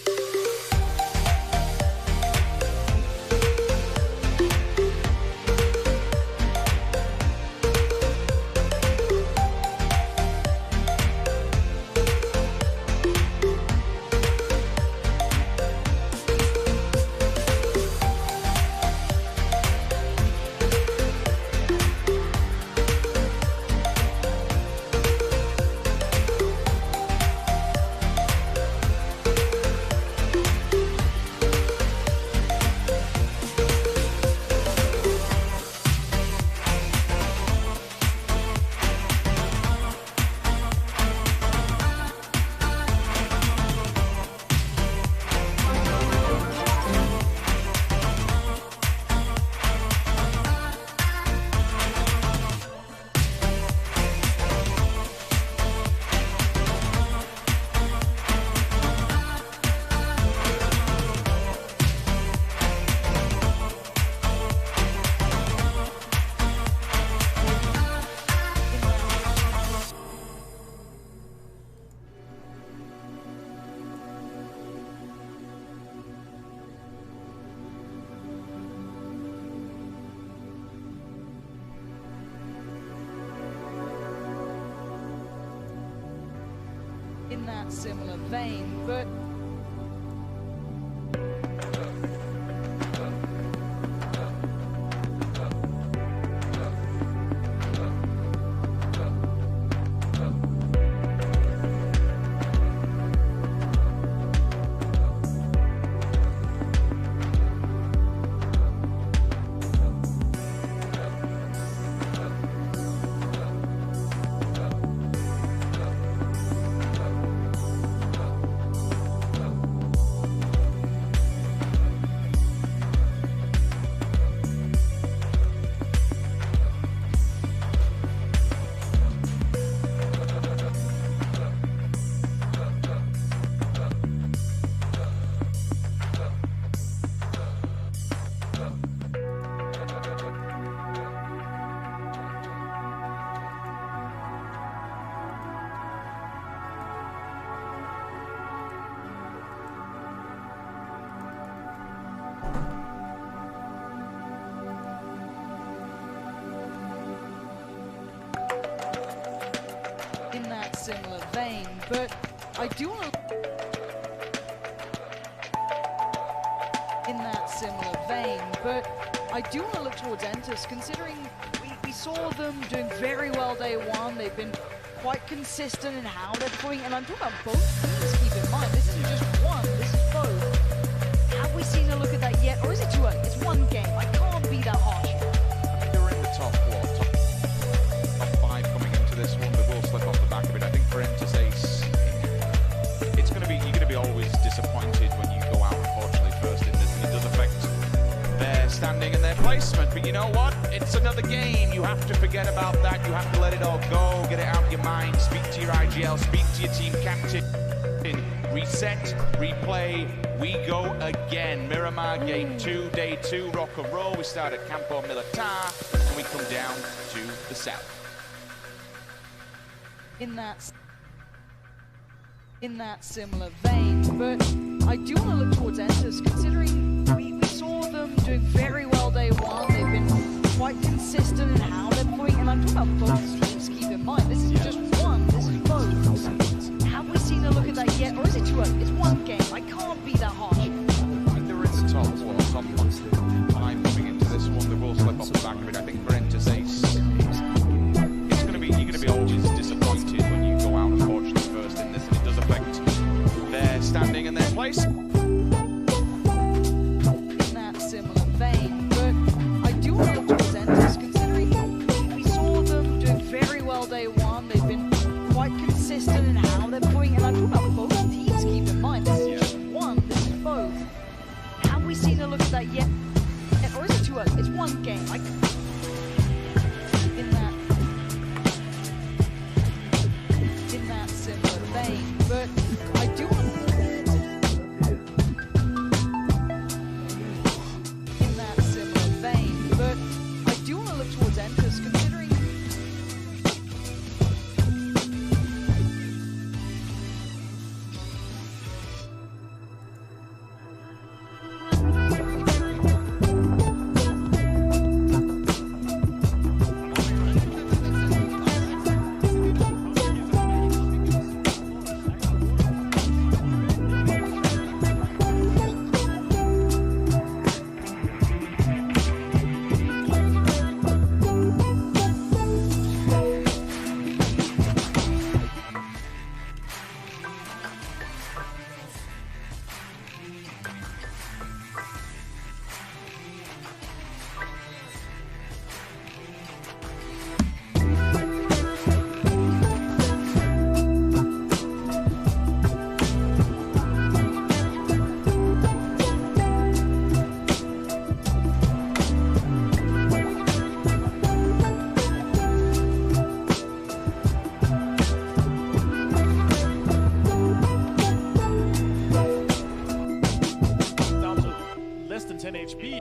In that similar vein, but in that similar vein, but I do want to. In that similar vein, but I do want to look towards Entus, considering we saw them doing very well day one. They've been quite consistent in how they're playing, and I'm talking about both teams. Keep in mind, this isn't just one, this is both. Have we seen a look at that yet, or is it too early? It's one game. I can't be that harsh. I mean, they're in the top five coming into this one. They will slip off the back of it. I think for Entus Ace, it's going to be, you're going to be always disappointed when you go out, unfortunately, first in this, and it does affect their standing and their placement. But you know what? It's another game. You have to forget about that. You have to let it all go. Get it out of your mind. Speak to your IGL. Speak to your team captain. Reset, replay, we go again. Miramar Game 2, Day 2, Rock and Roll. We start at Campo Militar, and we come down to the south. In that similar vein, but I do want to look towards Entus, considering we saw them doing very well day one. They've been quite consistent in how they're playing, and I'm talking about both teams. Keep in mind, this isn't just one, this is both. Have we seen a look at that yet, or is it too early? It's one game. I can't be that harsh. I think they're in the top five coming into this one. They will slip off the back of it. I think for Entus Ace, it's going to be, you're going to be always disappointed when you go out, unfortunately, first in this, and it does affect their standing and their place. In that similar vein, but I do want to look towards Entus, considering we saw them doing very well day one. They've been quite consistent in how they're playing, and I'm talking about both teams. Keep in mind, this is just one, this is both. Have we seen a look at that yet, or is it too early? It's one game. focus, considering down to less than 10 HP.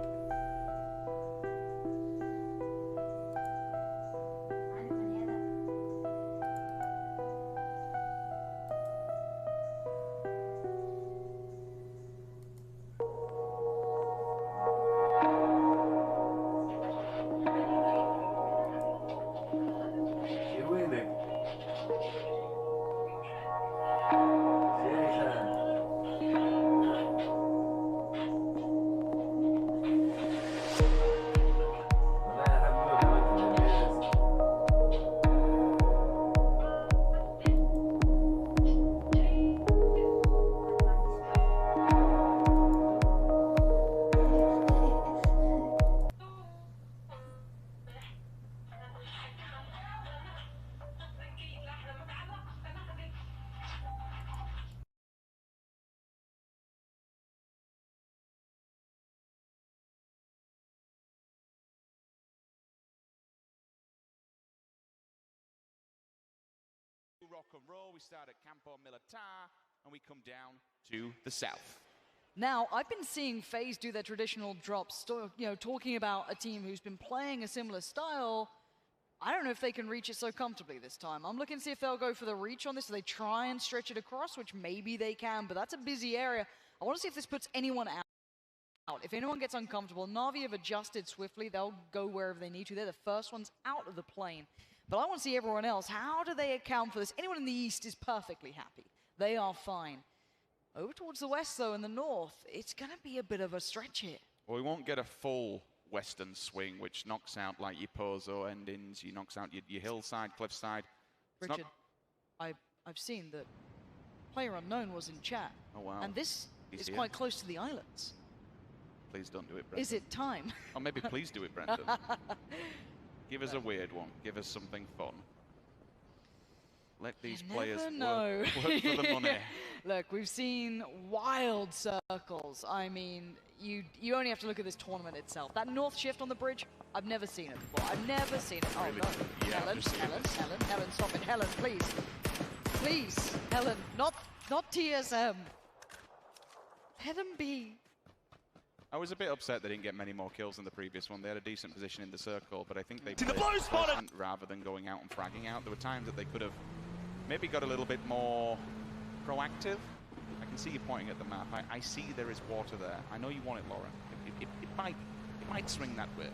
Rock and roll. We start at Campo Militar and we come down to the south. now, I've been seeing FaZe do their traditional drops, talking about a team who's been playing a similar style. I don't know if they can reach it so comfortably this time. I'm looking to see if they'll go for the reach on this, so they try and stretch it across, which maybe they can, but that's a busy area. I want to see if this puts anyone out. If anyone gets uncomfortable, Na'Vi have adjusted swiftly. They'll go wherever they need to. They're the first ones out of the plane. But I want to see everyone else. How do they account for this? Anyone in the east is perfectly happy. They are fine. Over towards the west, though, in the north, it's going to be a bit of a stretch here. Well, we won't get a full western swing, which knocks out like your Pozo endings, you knocks out your hillside, cliffside. It's Richard, I've seen that PlayerUnknown was in chat. Oh, wow. And this He's is here. quite close to the islands. Please don't do it, Brendan. Is it time? Or maybe please do it, Brendan. Give us a weird one. Give us something fun. Let these players know. work for the money. Look, we've seen wild circles. I mean, you only have to look at this tournament itself. That north shift on the bridge, I've never seen it before. I've never seen it. Oh, Really? no. Yeah, Helen, just- Helen, stop it. Helen, please. Please, Helen, not TSM. Let him be. I was a bit upset they didn't get many more kills than the previous one. They had a decent position in the circle, but I think they To the played blue spotted! pleasant rather than going out and fragging out. There were times that they could have maybe got a little bit more proactive. I can see you pointing at the map. I see there is water there. I know you want it, Lauren. It might swing that way.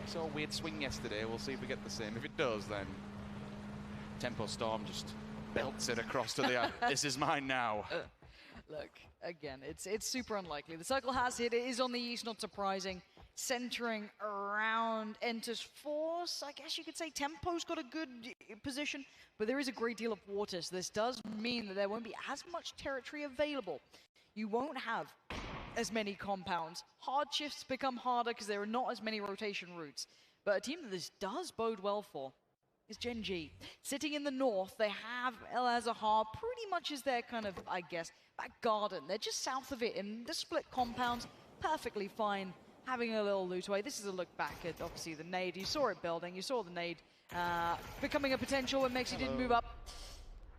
Saw a weird swing yesterday. We'll see if we get the same. If it does, then Tempo Storm just belts it across to the this is mine now. Look, again, it's super unlikely. The circle has hit. It is on the east, not surprising. Centering around Enter's force. I guess you could say Tempo's got a good position, but there is a great deal of water, so this does mean that there won't be as much territory available. You won't have as many compounds. Hard shifts become harder because there are not as many rotation routes. But a team that this does bode well for is Gen G. Sitting in the north, they have El Azahar pretty much as their kind of, I guess, back garden. They're just south of it in the split compounds, perfectly fine, having a little loot away. This is a look back at, obviously, the nade. You saw it building, you saw the nade becoming a potential when Mexi didn't move up.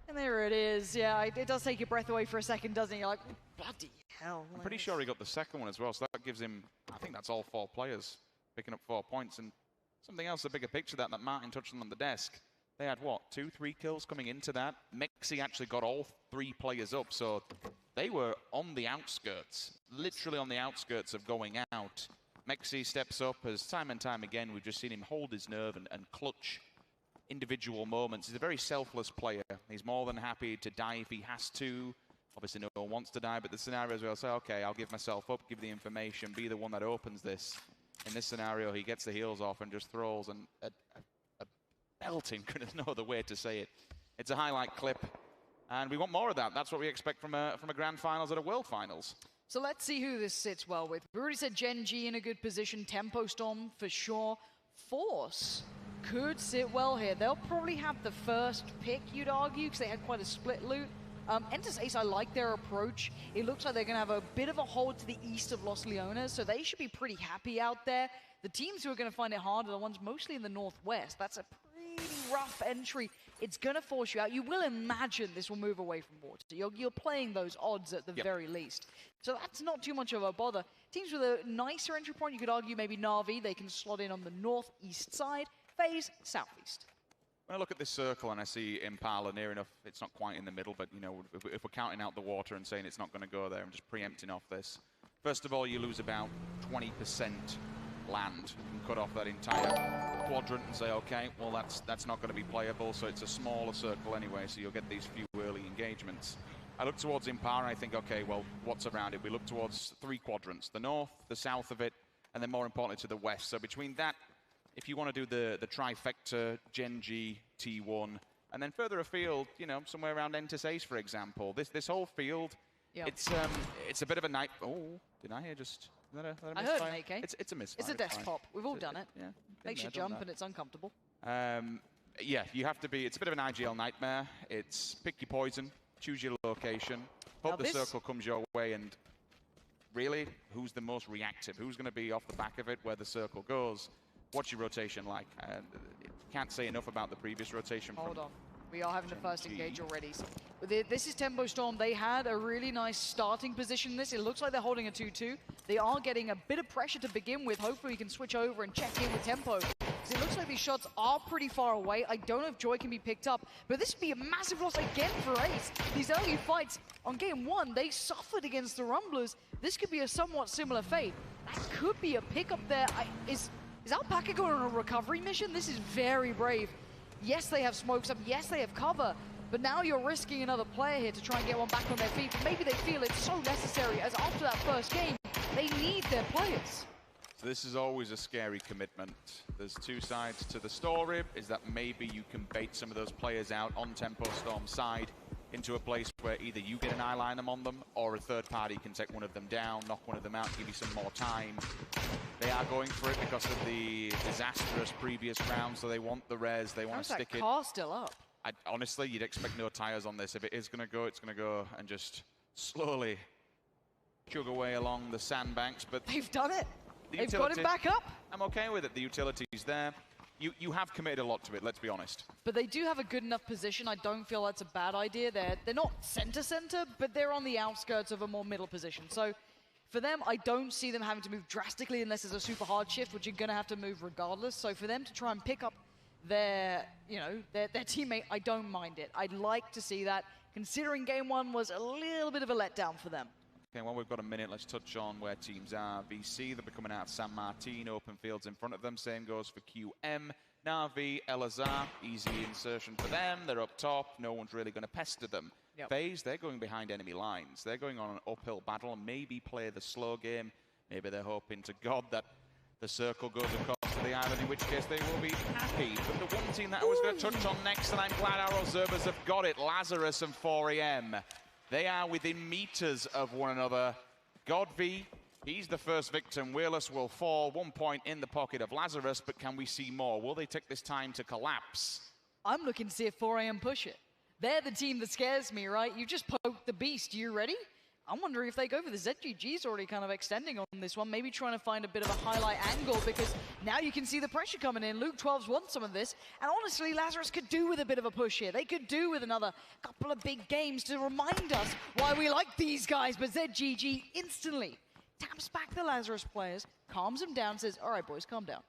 And there it is. Yeah, it does take your breath away for a second, doesn't it? You're like, bloody hell. I'm pretty sure he got the second one as well, so that gives him, I think that's all 4 players picking up 4 points. And something else, a bigger picture that Martin touched on the desk. They had, what, 2-3 kills coming into that? Mexi actually got all 3 players up, so they were on the outskirts, literally on the outskirts of going out. Mexi steps up as time and time again, we've just seen him hold his nerve and clutch individual moments. He's a very selfless player. He's more than happy to die if he has to. Obviously, no one wants to die, but the scenarios where I'll say, okay, I'll give myself up, give the information, be the one that opens this. In this scenario, he gets the heels off and just throws a belting, there's no other way to say it. It's a highlight clip, and we want more of that. That's what we expect from a Grand Finals at a World Finals. So let's see who this sits well with. We already said Gen G in a good position, Tempo Storm for sure. Force could sit well here. They'll probably have the first pick, you'd argue, because they had quite a split loot. Entus Ace, I like their approach. It looks like they're going to have a bit of a hold to the east of Los Leones, so they should be pretty happy out there. The teams who are going to find it hard are the ones mostly in the northwest. That's a pretty rough entry. It's going to force you out. You will imagine this will move away from water. You're playing those odds at the very least. So that's not too much of a bother. Teams with a nicer entry point, you could argue maybe Na'Vi, they can slot in on the northeast side. FaZe, southeast. When I look at this circle and I see Impala near enough, it's not quite in the middle, but you know, if we're counting out the water and saying it's not going to go there, I'm just preempting off this. First of all, you lose about 20% land. You can cut off that entire quadrant and say, okay, well that's not going to be playable, so it's a smaller circle anyway, so you'll get these few early engagements. I look towards Impala and I think, okay, well, what's around it? We look towards 3 quadrants, the north, the south of it, and then more importantly to the west. So between that, if you want to do the trifecta, Gen G, T1, and then further afield, you know, somewhere around Entus Ace, for example, this whole field, it's a bit of a night. Oh, did I hear just? Is that a I heard an AK. It's a misfire. It's a desktop. We've all done it. Yeah, Makes you jump and it's uncomfortable. Yeah, you have to be. It's a bit of an IGL nightmare. It's pick your poison, choose your location, hope the circle comes your way, and really, who's the most reactive? Who's going to be off the back of it where the circle goes? What's your rotation like? Can't say enough about the previous rotation. Hold on. We are having the first engage already. So this is Tempo Storm. They had a really nice starting position in this. It looks like they're holding a 2-2. They are getting a bit of pressure to begin with. Hopefully we can switch over and check in with Tempo. It looks like these shots are pretty far away. I don't know if Joy can be picked up, but this would be a massive loss again for Ace. These early fights on game 1, they suffered against the Rumblers. This could be a somewhat similar fate. That could be a pickup there. Is Alpaca going on a recovery mission? This is very brave. Yes, they have smokes up. Yes, they have cover. But now you're risking another player here to try and get one back on their feet. But maybe they feel it's so necessary, as after that first game, they need their players. So this is always a scary commitment. There's 2 sides to the story, is that maybe you can bait some of those players out on Tempo Storm's side into a place where either you get an eye on them, or a third party can take one of them down, knock one of them out, give you some more time. They are going for it because of the disastrous previous round, so they want the res, they want to stick it. How's that car still up? Honestly, you'd expect no tires on this. If it is going to go, it's going to go and just slowly chug away along the sandbanks. But they've done it. They've got it back up. I'm okay with it. The utility's there. You have committed a lot to it, let's be honest. But they do have a good enough position. I don't feel that's a bad idea. They're not center, but they're on the outskirts of a more middle position. So for them, I don't see them having to move drastically unless there's a super hard shift, which you're going to have to move regardless. So for them to try and pick up their teammate, I don't mind it. I'd like to see that, considering game 1 was a little bit of a letdown for them. Okay, well, we've got a minute. Let's touch on where teams are. VC, they'll be coming out of San Martin, open fields in front of them. Same goes for QM. Na'Vi, Elazar, easy insertion for them. They're up top. No one's really going to pester them. Yep. FaZe, they're going behind enemy lines. They're going on an uphill battle and maybe play the slow game. Maybe they're hoping to God that the circle goes across to the island, in which case they will be happy. But the one team that I was going to touch on next, and I'm glad our observers have got it, Lazarus and 4AM. They are within meters of one another. Godv, he's the first victim. Weirless will fall. 1 point in the pocket of Lazarus, but can we see more? Will they take this time to collapse? I'm looking to see if 4AM push it. They're the team that scares me, right? You just poked the beast. You ready? I'm wondering if they go for the ZGG's already kind of extending on this one, maybe trying to find a bit of a highlight angle, because now you can see the pressure coming in. Luke 12's won some of this, and honestly, Lazarus could do with a bit of a push here. They could do with another couple of big games to remind us why we like these guys, but ZGG instantly taps back the Lazarus players, calms them down, says, all right, boys, calm down.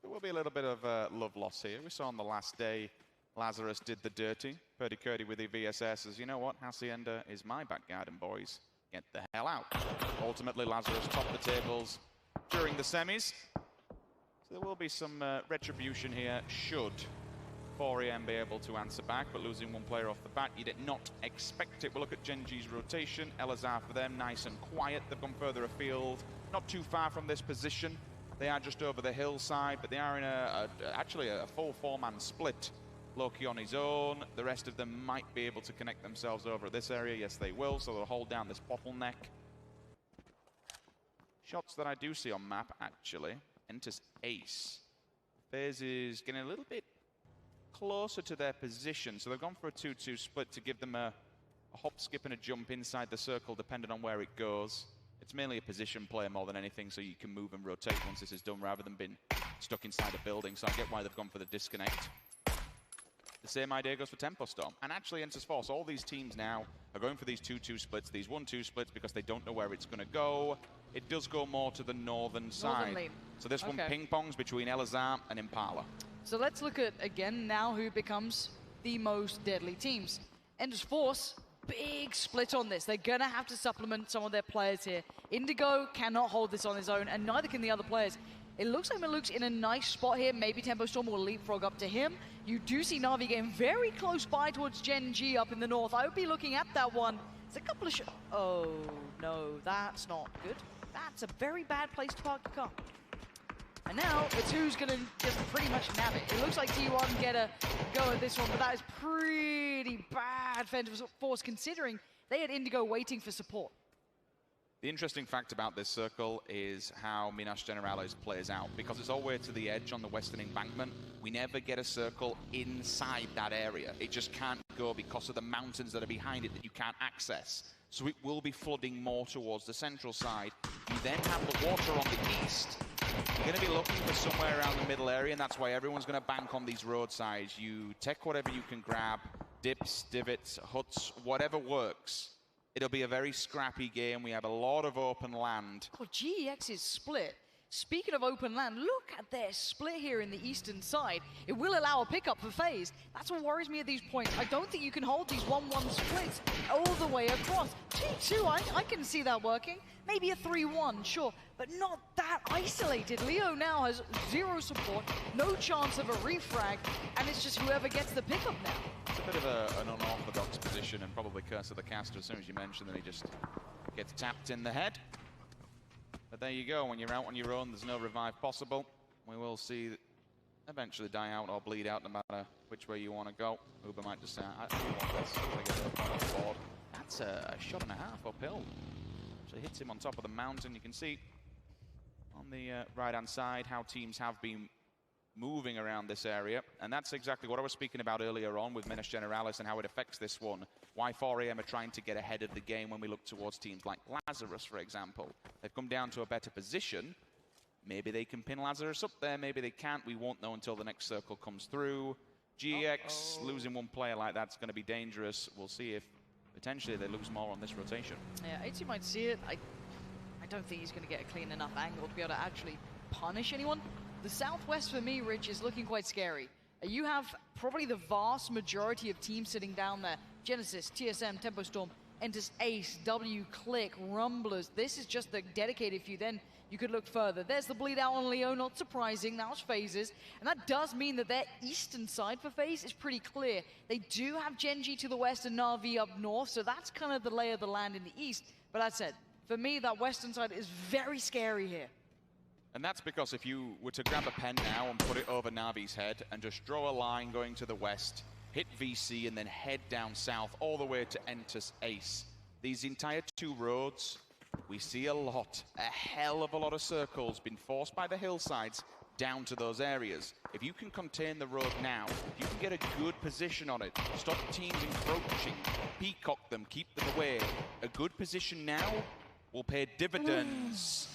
There will be a little bit of love loss here. We saw on the last day, Lazarus did the dirty. Purdy Curdy with the VSS says, you know what, Hacienda is my back garden, boys. Get the hell out. Ultimately, Lazarus topped the tables during the semis. So there will be some retribution here, should 4AM be able to answer back, but losing one player off the bat, you did not expect it. We'll look at Gen G's rotation. Elazar for them, nice and quiet. They've gone further afield, not too far from this position. They are just over the hillside, but they are in actually a full four-man split. Loki on his own. The rest of them might be able to connect themselves over at this area. Yes, they will, so they'll hold down this bottleneck. Shots that I do see on map, actually. Enters Ace. FaZe is getting a little bit closer to their position, so they've gone for a 2-2 split to give them a hop, skip, and a jump inside the circle, depending on where it goes. It's mainly a position play more than anything, so you can move and rotate once this is done, rather than being stuck inside a building, so I get why they've gone for the disconnect. The same idea goes for Tempo Storm, and actually Enter's Force. All these teams now are going for these 2-2 splits, these 1-2 splits, because they don't know where it's going to go. It does go more to the northern side. Lane. So this one ping-pongs between Elazar and Impala. So let's look at, again, now who becomes the most deadly teams. Ender's Force, big split on this. They're going to have to supplement some of their players here. Indigo cannot hold this on his own, and neither can the other players. It looks like Maluke's in a nice spot here. Maybe Tempo Storm will leapfrog up to him. You do see Na'Vi getting very close by towards Gen G up in the north. I would be looking at that one. There's a couple of oh, no, that's not good. That's a very bad place to park your car. And now it's who's going to just pretty much nab it. It looks like T1 get a go at this one, but that is pretty bad for Ender's Force, considering they had Indigo waiting for support. The interesting fact about this circle is how Minas Generales plays out, because it's all the way to the edge on the western embankment. We never get a circle inside that area. It just can't go because of the mountains that are behind it that you can't access. So it will be flooding more towards the central side. You then have the water on the east. You're going to be looking for somewhere around the middle area, and that's why everyone's going to bank on these roadsides. You take whatever you can grab, dips, divots, huts, whatever works. It'll be a very scrappy game. We have a lot of open land. Oh, GEX is split. Speaking of open land, look at their split here in the eastern side. It will allow a pickup for FaZe. That's what worries me at these points. I don't think you can hold these 1-1 splits all the way across. T2, I can see that working. Maybe a 3-1, sure, but not that isolated. Leo now has zero support, no chance of a refrag, and it's just whoever gets the pickup now. It's a bit of an unorthodox position, and probably Curse of the Caster, as soon as you mention that he just gets tapped in the head. But there you go, when you're out on your own, there's no revive possible. We will see eventually die out or bleed out, no matter which way you want to go. Uber might just say, I don't want this, to get the point on board. That's a shot and a half uphill. Actually hits him on top of the mountain. You can see on the right-hand side how teams have been moving around this area, and that's exactly what I was speaking about earlier on with Minas Generalis and how it affects this one. Why 4AM are trying to get ahead of the game when we look towards teams like Lazarus, for example. They've come down to a better position. Maybe they can pin Lazarus up there, maybe they can't. We won't know until the next circle comes through. GX losing one player like that's going to be dangerous. We'll see if potentially they lose more on this rotation. Yeah, AT might see it. I don't think he's going to get a clean enough angle to be able to actually punish anyone. The Southwest, for me, Rich, is looking quite scary. You have probably the vast majority of teams sitting down there. Genesis, TSM, Tempo Storm, Entus Ace, W, Click, Rumblers. This is just the dedicated few. Then you could look further. There's the bleed out on Leo, not surprising. Now it's FaZe's. And that does mean that their eastern side for FaZe is pretty clear. They do have Gen G to the west and Na'Vi up north, so that's kind of the lay of the land in the east. But that said, for me, that western side is very scary here. And that's because if you were to grab a pen now and put it over Navi's head and just draw a line going to the west, hit VC and then head down south all the way to Entus Ace. These entire two roads, we see a hell of a lot of circles being forced by the hillsides down to those areas. If you can contain the road now, if you can get a good position on it, stop teams encroaching, peacock them, keep them away, a good position now will pay dividends.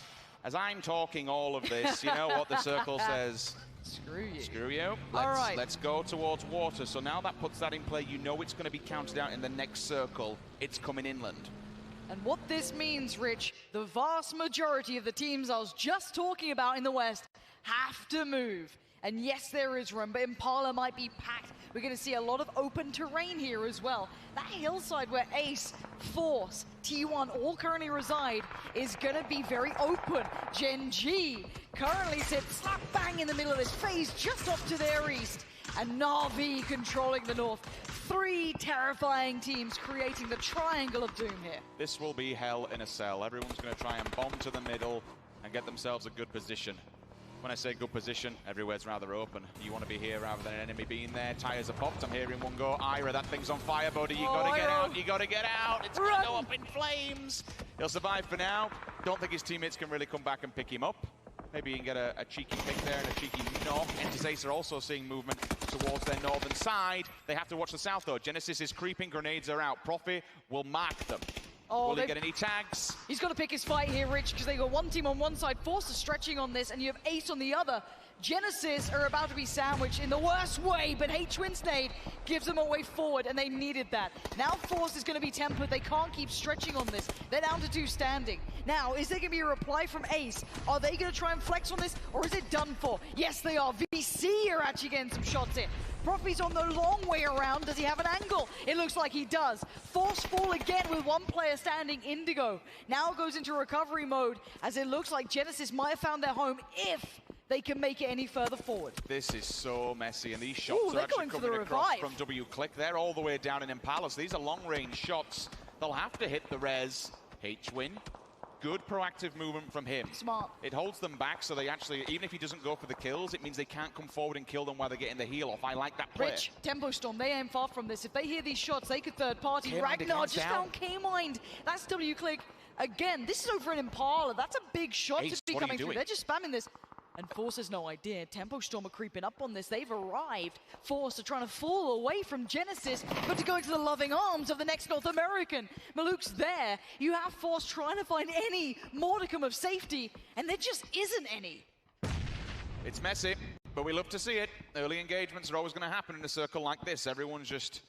As I'm talking all of this, you know what the circle says? Screw you. Screw you. Let's go towards water. So now that puts that in play, you know it's going to be counted out in the next circle. It's coming inland. And what this means, Rich, the vast majority of the teams I was just talking about in the West have to move. And yes, there is room, but Impala might be packed. We're going to see a lot of open terrain here as well. That hillside where Ace, Force, T1 all currently reside is going to be very open. Gen G currently sits slap bang in the middle of this phase, just off to their east. And Na'Vi controlling the north. 3 terrifying teams creating the triangle of doom here. This will be hell in a cell. Everyone's going to try and bomb to the middle and get themselves a good position. When I say good position, everywhere's rather open. You want to be here rather than an enemy being there. Tires are popped. I'm hearing one go. Ira, that thing's on fire, buddy. You got to get out. You got to get out. It's going to go up in flames. He'll survive for now. Don't think his teammates can really come back and pick him up. Maybe you can get a cheeky pick there and a cheeky knock. Entice are also seeing movement towards their northern side. They have to watch the south, though. Genesis is creeping. Grenades are out. Profi will mark them. Will he get any tags? He's got to pick his fight here, Rich, because they got one team on one side, Force is stretching on this, and you have Ace on the other. Genesis are about to be sandwiched in the worst way, but H-Twin's nade gives them a way forward, and they needed that. Now Force is going to be tempered. They can't keep stretching on this. They're down to 2 standing. Now, is there going to be a reply from Ace? Are they going to try and flex on this, or is it done for? Yes, they are. VC are actually getting some shots in. Profi's on the long way around. Does he have an angle? It looks like he does. Force fall again with 1 player standing, Indigo. Now goes into recovery mode, as it looks like Genesis might have found their home if they can make it any further forward. This is so messy, and these shots are actually coming across from W-Click. They're all the way down in Impala. These are long-range shots. They'll have to hit the res. H-Win. Good proactive movement from him. Smart. It holds them back, so they actually, even if he doesn't go for the kills, it means they can't come forward and kill them while they're getting the heal off. I like that play. Rich, Tempo Storm, they aim far from this. If they hear these shots, they could third party. K-Mind Ragnar just down. found K-Mind. That's W-Click. Again, this is over an Impala. That's a big shot Ace, to be what are you coming through. doing? They're just spamming this. And Force has no idea. Tempo Storm are creeping up on this. They've arrived. Force are trying to fall away from Genesis, but to go into the loving arms of the next North American. Maluk's there. You have Force trying to find any modicum of safety, and there just isn't any. It's messy, but we love to see it. Early engagements are always going to happen in a circle like this. Everyone's just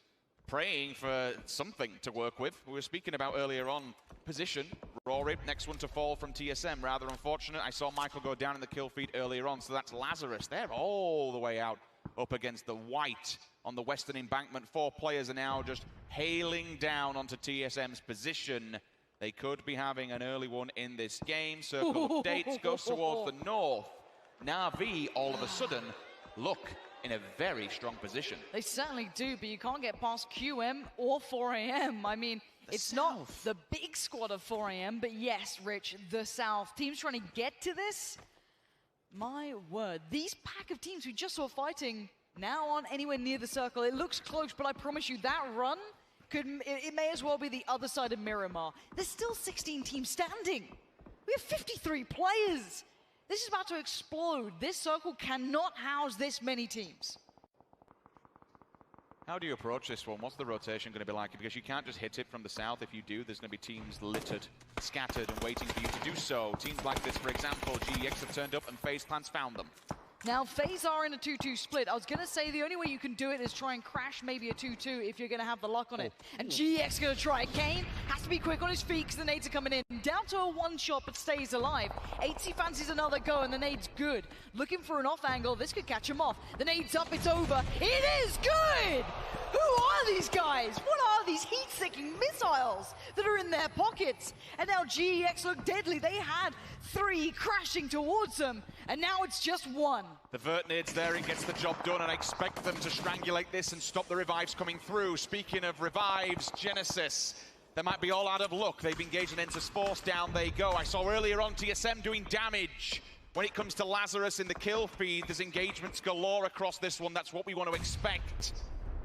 praying for something to work with. We were speaking about earlier on position. Rory, next one to fall from TSM. Rather unfortunate. I saw Michael go down in the kill feed earlier on, so that's Lazarus. They're all the way out up against the white on the western embankment. 4 players are now just hailing down onto TSM's position. They could be having an early one in this game. Circle of dates goes towards the north. Na'Vi, all of a sudden, look in a very strong position. They certainly do, but you can't get past QM or 4AM. I mean, it's not the big squad of 4AM, but yes, Rich, the South. Teams trying to get to this? My word. These pack of teams we just saw fighting now aren't anywhere near the circle. It looks close, but I promise you, that run, it may as well be the other side of Miramar. There's still 16 teams standing. We have 53 players. This is about to explode. This circle cannot house this many teams. How do you approach this one? What's the rotation going to be like? Because you can't just hit it from the south. If you do, there's going to be teams littered, scattered, and waiting for you to do so. Teams like this, for example, GEX have turned up and FaZe Clan's found them. Now, FaZe are in a 2-2 split. I was going to say the only way you can do it is try and crash maybe a 2-2 if you're going to have the luck on it. And GEX going to try. Kane has to be quick on his feet because the nades are coming in. Down to a one-shot, but stays alive. HC fancies another go, and the nade's good. Looking for an off angle. This could catch him off. The nade's up. It's over. It is good! Who are these guys? What are these heat-seeking missiles that are in their pockets? And now GEX look deadly. They had 3 crashing towards them, and now it's just 1. The Vert nades there, it gets the job done, and I expect them to strangulate this and stop the revives coming through. Speaking of revives, Genesis, they might be all out of luck. They've engaged an Enter's Force, down they go. I saw earlier on TSM doing damage. When it comes to Lazarus in the kill feed, there's engagements galore across this one. That's what we want to expect.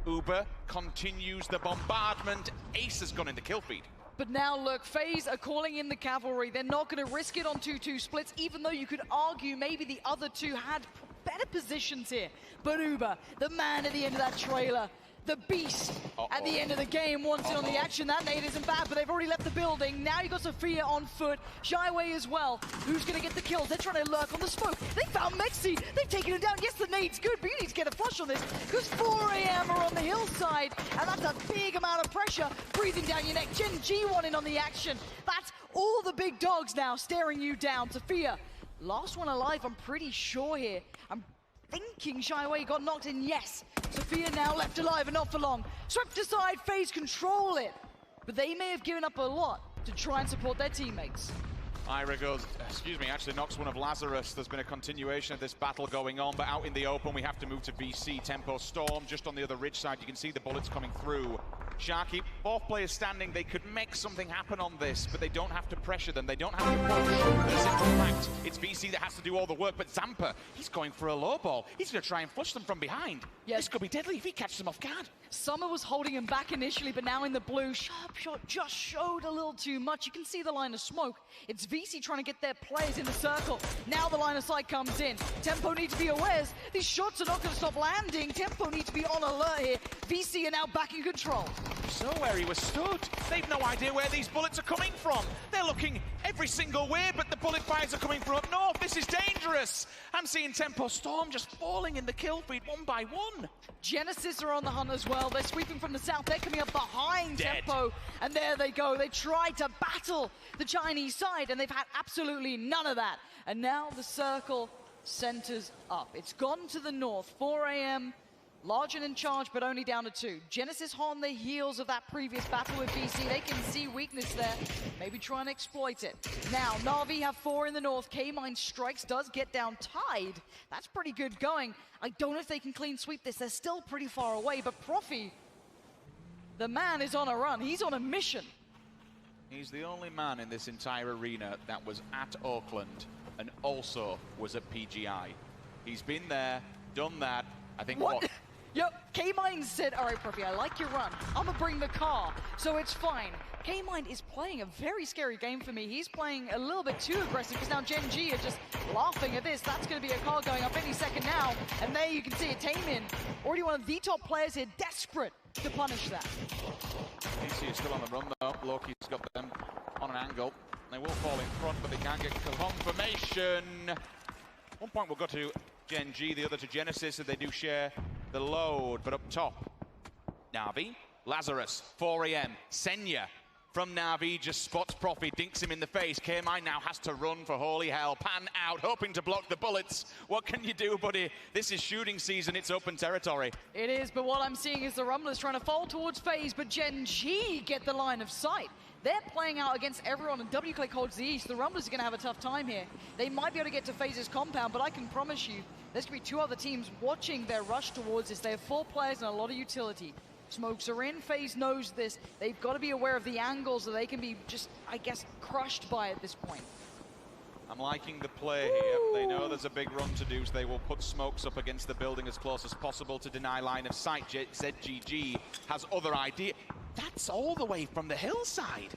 Uber continues the bombardment. Ace has gone in the kill feed. But now look, FaZe are calling in the cavalry. They're not going to risk it on 2-2 splits, even though you could argue maybe the other two had better positions here. But Uber, the man at the end of that trailer, the beast at the end of the game, wants it on the action. That nade isn't bad, but they've already left the building. Now you got Sophia on foot, Shyway as well. Who's going to get the kills? They're trying to lurk on the smoke. They found Mexi. They've taken him down. Yes, the nade's good, but you need to get a flush on this because 4AM are on the hillside, and that's a big amount of pressure breathing down your neck. Gen G1 in on the action. That's all the big dogs now staring you down. Sophia Last one alive, I'm pretty sure here. I'm thinking Shaiwei got knocked in, yes. Sophia now left alive and not for long. Swept aside, FaZe control it. But they may have given up a lot to try and support their teammates. Ira goes, excuse me, actually knocks one of Lazarus. There's been a continuation of this battle going on, but out in the open we have to move to VC. Tempo Storm just on the other ridge side. You can see the bullets coming through. Sharky, both players standing. They could make something happen on this, but they don't have to pressure them. They don't have to push. The simple fact, it's VC that has to do all the work, but Zampa, he's going for a low ball. He's going to try and flush them from behind. Yes. This could be deadly if he catches them off guard. Summer was holding him back initially, but now in the blue, Sharp Shot just showed a little too much. You can see the line of smoke. It's VC trying to get their players in the circle. Now the line of sight comes in. Tempo need to be aware. These shots are not going to stop landing. Tempo need to be on alert here. VC are now back in control. So where he was stood, they've no idea where these bullets are coming from. They're looking every single way, but the bullet fires are coming from up north. This is dangerous. I'm seeing Tempo Storm just falling in the kill feed one by one. Genesis are on the hunt as well. They're sweeping from the south. They're coming up behind Dead. Tempo. And there they go. They tried to battle the Chinese side, and they've had absolutely none of that. And now the circle centers up. It's gone to the north. 4 a.m. Large and in charge, but only down to 2. Genesis on the heels of that previous battle with VC. They can see weakness there. Maybe try and exploit it. Now, Na'Vi have 4 in the north. K-Mine strikes, does get down tied. That's pretty good going. I don't know if they can clean sweep this. They're still pretty far away, but Profi, the man is on a run. He's on a mission. He's the only man in this entire arena that was at Oakland and also was at PGI. He's been there, done that. I think what? Yep, K-Mine said, all right, Profi, I like your run. I'm gonna bring the car, so it's fine. K-Mine is playing a very scary game for me. He's playing a little bit too aggressive because now Gen G are just laughing at this. That's gonna be a car going up any second now. And there you can see it, Taemin, already one of the top players here, desperate to punish that. DC is still on the run though. Loki's got them on an angle. They will fall in front, but they can't get confirmation. One point we'll go to Gen G, the other to Genesis, and they do share the load. But up top, Na'Vi, Lazarus, 4 a.m. Senya from Na'Vi just spots Profi, dinks him in the face. K-Mine now has to run for holy hell. Pan out, hoping to block the bullets. What can you do, buddy? This is shooting season, it's open territory. It is, but what I'm seeing is the Rumblers trying to fall towards FaZe, but Gen G get the line of sight. They're playing out against everyone, and WClick holds the east. The Rumblers are going to have a tough time here. They might be able to get to FaZe's compound, but I can promise you, there's going to be 2 other teams watching their rush towards this. They have 4 players and a lot of utility. Smokes are in, FaZe knows this. They've got to be aware of the angles that they can be just, I guess, crushed by at this point. I'm liking the play here. They know there's a big run to do, so they will put smokes up against the building as close as possible to deny line of sight. ZGG has other idea. That's all the way from the hillside.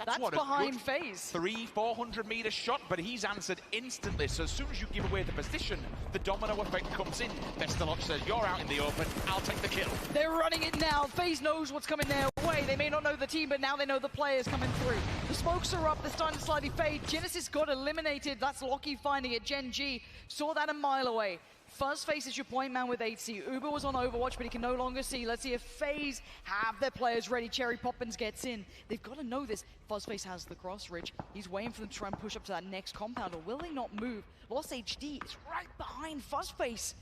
That's what behind FaZe. 300-400 meter shot, but he's answered instantly. So as soon as you give away the position, the domino effect comes in. Vestalot says, you're out in the open, I'll take the kill. They're running it now. FaZe knows what's coming their way. They may not know the team, but now they know the players coming through. The smokes are up, they're starting to slightly fade. Genesis got eliminated. That's Loki finding it. Gen G saw that a mile away. Fuzzface is your point man with 8C. Uber was on Overwatch, but he can no longer see. Let's see if FaZe have their players ready. Cherry Poppins gets in. They've got to know this. Fuzzface has the cross ridge. He's waiting for them to try and push up to that next compound, or will they not move? Lost HD is right behind Fuzzface.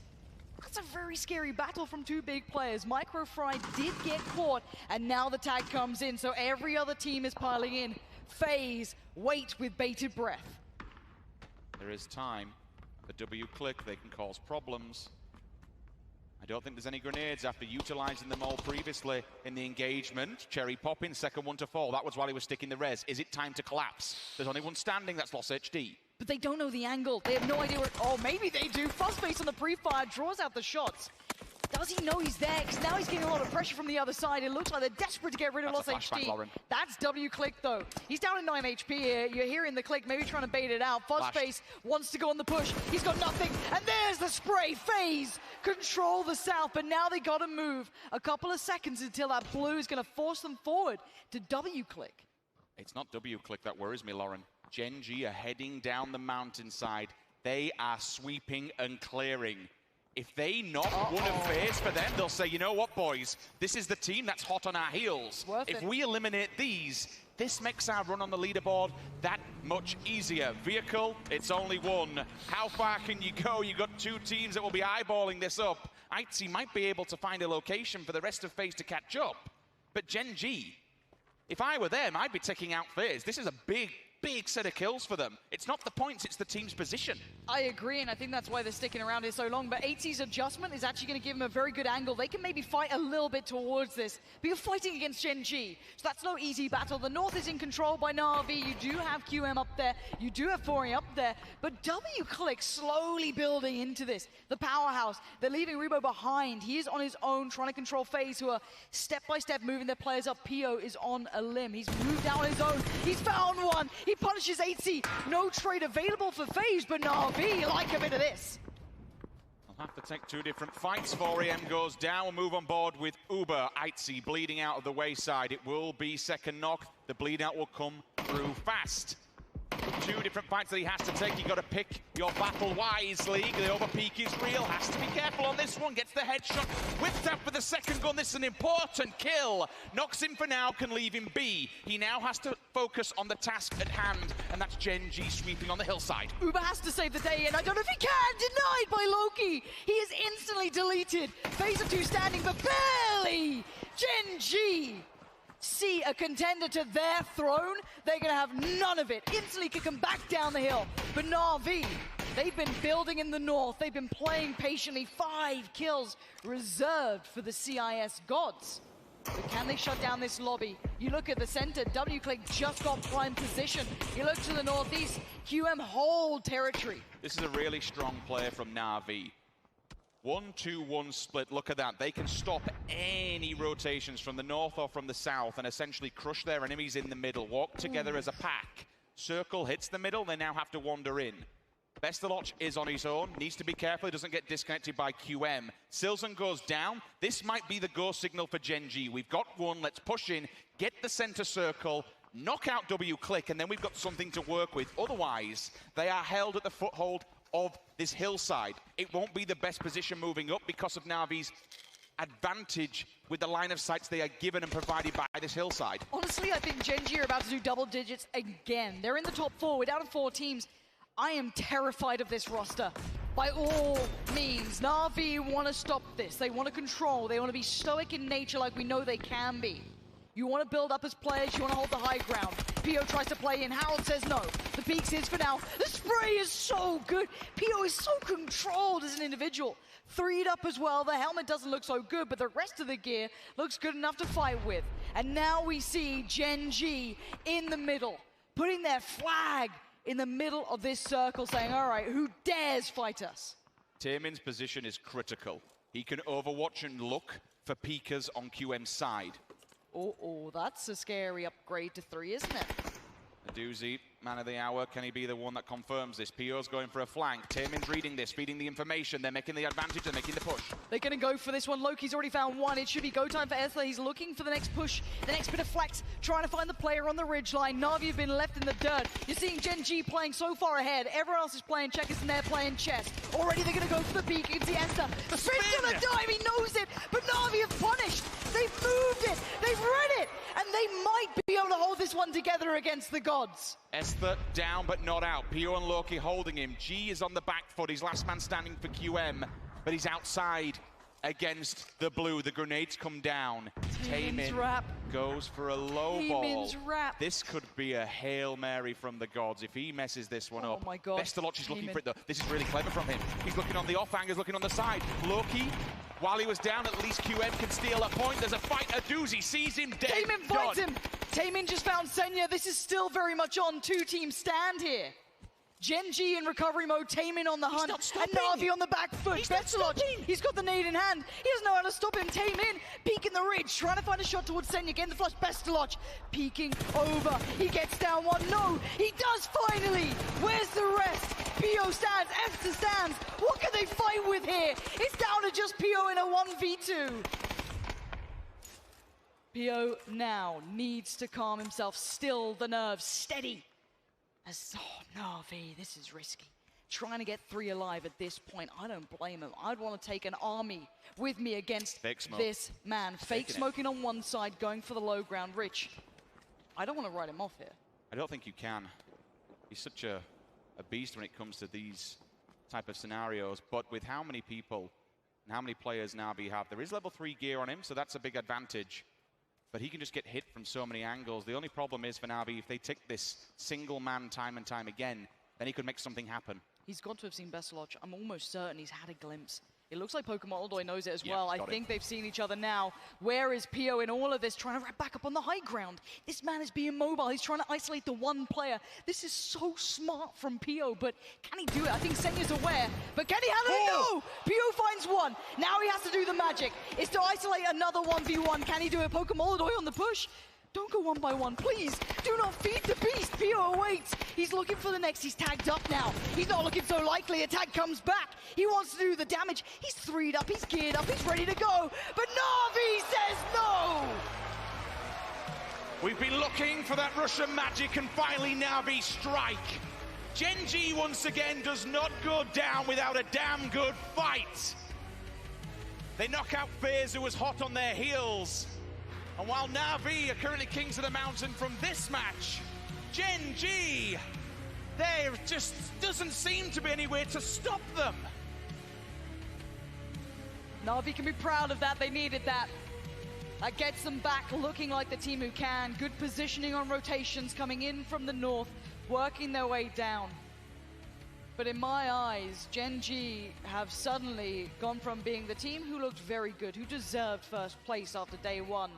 That's a very scary battle from 2 big players. Microfry did get caught, and now the tag comes in, so every other team is piling in. FaZe wait with bated breath. There is time. The WClick, they can cause problems. I don't think there's any grenades after utilizing them all previously in the engagement. Cherry Poppins, second one to fall. That was while he was sticking the res. Is it time to collapse? There's only one standing, that's Lost HD. But they don't know the angle. They have no idea where, oh, maybe they do. Fuzzface on the pre-fire draws out the shots. Does he know he's there? Because now he's getting a lot of pressure from the other side. It looks like they're desperate to get rid of Lost HD. Lauren. That's WClick though. He's down at 9 HP here. You're hearing the click, maybe trying to bait it out. Fuzzface wants to go on the push. He's got nothing. And there's the spray. FaZe control the south, but now they got to move a couple of seconds until that blue is going to force them forward to WClick. It's not WClick that worries me, Lauren. Gen G are heading down the mountainside. They are sweeping and clearing. If they knock one of FaZe for them, they'll say, you know what, boys? This is the team that's hot on our heels. If we eliminate these, this makes our run on the leaderboard that much easier. Vehicle, it's only one. How far can you go? You've got two teams that will be eyeballing this up. Itzy might be able to find a location for the rest of FaZe to catch up. But Gen G, if I were them, I'd be taking out FaZe. This is a big set of kills for them. It's not the points, it's the team's position. I agree, and I think that's why they're sticking around here so long, but Itzy's adjustment is actually going to give them a very good angle. They can maybe fight a little bit towards this, but you're fighting against Gen G, so that's no easy battle. The North is in control by Na'Vi. You do have QM up there, you do have Fori up there, but wClick slowly building into this. The powerhouse, they're leaving Rebo behind. He is on his own, trying to control FaZe, who are step-by-step moving their players up. Pio is on a limb. He's moved out on his own. He's found one. He punishes Itzy. No trade available for FaZe, but Na'Vi like a bit of this. I'll have to take two different fights. 4am goes down. We'll move on board with Uber. Itzy bleeding out of the wayside. It will be second knock. The bleed out will come through fast. Two different fights that he has to take. You got to pick your battle wisely. The overpeak is real. Has to be careful on this one. Gets the headshot. Whipped up for the second gun. This is an important kill. Knocks him for now. Can leave him be. He now has to focus on the task at hand, and that's Gen G sweeping on the hillside. Uber has to save the day, and I don't know if he can. Denied by Loki. He is instantly deleted. FaZe are two standing, but barely. Gen G see a contender to their throne, they're going to have none of it. Instantly kick them back down the hill. But Na'Vi, they've been building in the north. They've been playing patiently. 5 kills reserved for the CIS gods. But can they shut down this lobby? You look at the center, wClick just got prime position. You look to the northeast, QM hold territory. This is a really strong player from Na'Vi. 1-2-1 split, look at that. They can stop any rotations from the north or from the south and essentially crush their enemies in the middle. Walk together as a pack. Circle hits the middle, they now have to wander in. Bestaloch is on his own, needs to be careful he doesn't get disconnected by QM. Silzen goes down. This might be the go signal for Gen G. We've got one, let's push in, get the center circle, knock out wClick, and then we've got something to work with. Otherwise, they are held at the foothold of this hillside. It won't be the best position moving up because of Na'Vi's advantage with the line of sights they are given and provided by this hillside. Honestly, I think Gen G are about to do double digits again. They're in the top 4. We're down to 4 teams. I am terrified of this roster. By all means, Na'Vi want to stop this. They want to control. They want to be stoic in nature like we know they can be. You want to build up as players, you want to hold the high ground. Pio tries to play in, Harold says no. The peak's his for now. The spray is so good. Pio is so controlled as an individual. 3'd up as well, the helmet doesn't look so good, but the rest of the gear looks good enough to fight with. And now we see Gen G in the middle, putting their flag in the middle of this circle, saying, all right, who dares fight us? Taemin's position is critical. He can overwatch and look for peekers on QM's side. Oh, that's a scary upgrade to 3, isn't it? A doozy, man of the hour. Can he be the one that confirms this? Pio's going for a flank. Taemin's reading this, feeding the information. They're making the advantage, they're making the push. They're going to go for this one. Loki's already found one. It should be go time for Ethla. He's looking for the next push, the next bit of flex, trying to find the player on the ridgeline. Na'Vi have been left in the dirt. You're seeing Gen G playing so far ahead. Everyone else is playing checkers and they're playing chess. Already they're going to go for the peak. It's the Esta. The spin's going to dive. He knows it. But Na'Vi have punished. They've moved it. They've read it. And they might be able to hold this one together against the gods. Esther down but not out. Pio and Loki holding him. G is on the back foot. He's last man standing for QM, but he's outside against the blue. The grenades come down. Taemin goes for a low ball. Wrap. This could be a Hail Mary from the gods if he messes this one up. Oh my god. Bestaloch is looking for it though. This is really clever from him. He's looking on the offhangers, looking on the side. Loki, while he was down, at least QM can steal a point. There's a fight. A doozy sees him dead. Taemin fights him. Taemin just found Senya. This is still very much on 2-team stand here. Gen G in recovery mode, Taemin on the hunt, and Na'Vi on the back foot. Bestaloch, he's got the nade in hand. He doesn't know how to stop him. Taemin peeking the ridge, trying to find a shot towards Senya. Getting the flush. Bestaloch peeking over. He gets down one. No, he does finally. Where's the rest? Pio stands, Efta stands. What can they fight with here? It's down to just Pio in a 1v2. Pio now needs to calm himself, still the nerves, steady. As, oh, Na'Vi, this is risky. trying to get 3 alive at this point. I don't blame him. I'd want to take an army with me against this man. Fake smoking on one side, going for the low ground. Rich, I don't want to write him off here. I don't think you can. He's such a beast when it comes to these type of scenarios, but with how many people and how many players Na'Vi have, there is level 3 gear on him, so that's a big advantage. But he can just get hit from so many angles. The only problem is for Na'Vi, if they take this single man time and time again, then he could make something happen. He's got to have seen Besaloch. I'm almost certain he's had a glimpse. It looks like Pokemon Oldoy knows it as well. I think they've seen each other now. Where is Pio in all of this? Trying to wrap back up on the high ground. This man is being mobile. He's trying to isolate the one player. This is so smart from Pio, but can he do it? I think Senya's aware, but can he handle it? No! Pio finds one. Now he has to do the magic. It's to isolate another 1v1. Can he do it? Pokemon Oldoy on the push. Don't go one by one, please. Do not feed the beast. Pio awaits. He's looking for the next. He's tagged up now. He's not looking so likely. A tag comes back. He wants to do the damage. He's 3'd up. He's geared up. He's ready to go. But Na'Vi says no. We've been looking for that Russian magic and finally Na'Vi strike. Gen G once again does not go down without a damn good fight. They knock out FaZe, who was hot on their heels. And while Na'Vi are currently kings of the mountain from this match, Gen G, there just doesn't seem to be any way to stop them. Na'Vi can be proud of that. They needed that. That gets them back looking like the team who can. Good positioning on rotations coming in from the north, working their way down. But in my eyes, Gen G have suddenly gone from being the team who looked very good, who deserved first place after day one,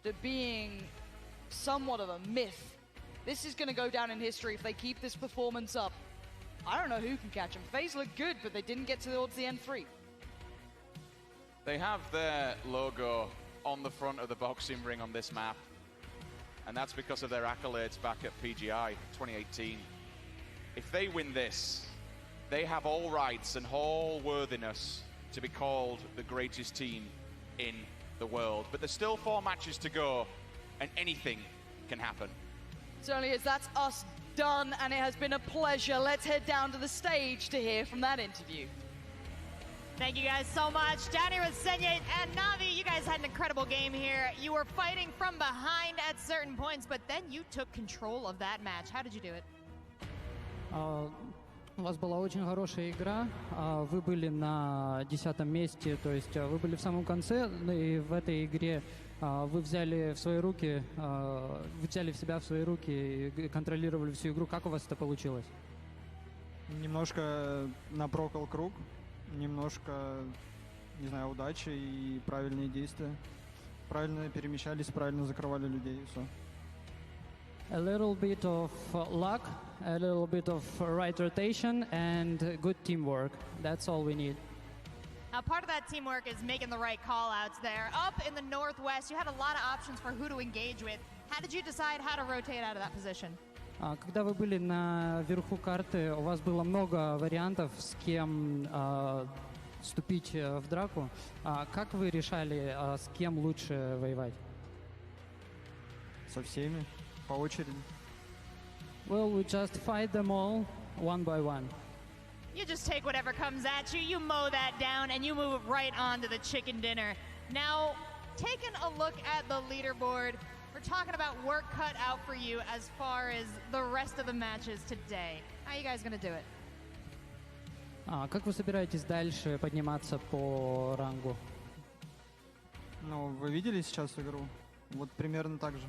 to being somewhat of a myth. This is going to go down in history if they keep this performance up. I don't know who can catch them. FaZe looked good, but they didn't get towards the end free. They have their logo on the front of the boxing ring on this map, and that's because of their accolades back at PGI 2018. If they win this, they have all rights and all worthiness to be called the greatest team in the world. But there's still 4 matches to go, and anything can happen. Certainly is. That's us done, and it has been a pleasure. Let's head down to the stage to hear from that interview. Thank you guys so much. Down here with Senya and Na'Vi, you guys had an incredible game here. You were fighting from behind at certain points, but then you took control of that match. How did you do it? У вас была очень хорошая игра, вы были на 10-м месте, то есть вы были в самом конце, и в этой игре вы взяли в свои руки, вы взяли себя в свои руки и контролировали всю игру. Как у вас это получилось? Немножко напрокал круг, немножко, не знаю, удачи и правильные действия. Правильно перемещались, правильно закрывали людей, и все. A little bit of luck, a little bit of right rotation, and good teamwork. That's all we need. Now, part of that teamwork is making the right call-outs there. Up in the northwest, you had a lot of options for who to engage with. How did you decide how to rotate out of that position? Когда вы были наверху карты, у вас было много вариантов, с кем вступить в драку. Как вы решали, с кем лучше воевать? Со всеми, по очереди. Well, we just fight them all, one by one. You just take whatever comes at you, you mow that down, and you move right on to the chicken dinner. Now, taking a look at the leaderboard, we're talking about work cut out for you as far as the rest of the matches today. How are you guys going to do it? Как вы собираетесь дальше подниматься по рангу? Ну, вы видели сейчас игру? Вот примерно так же.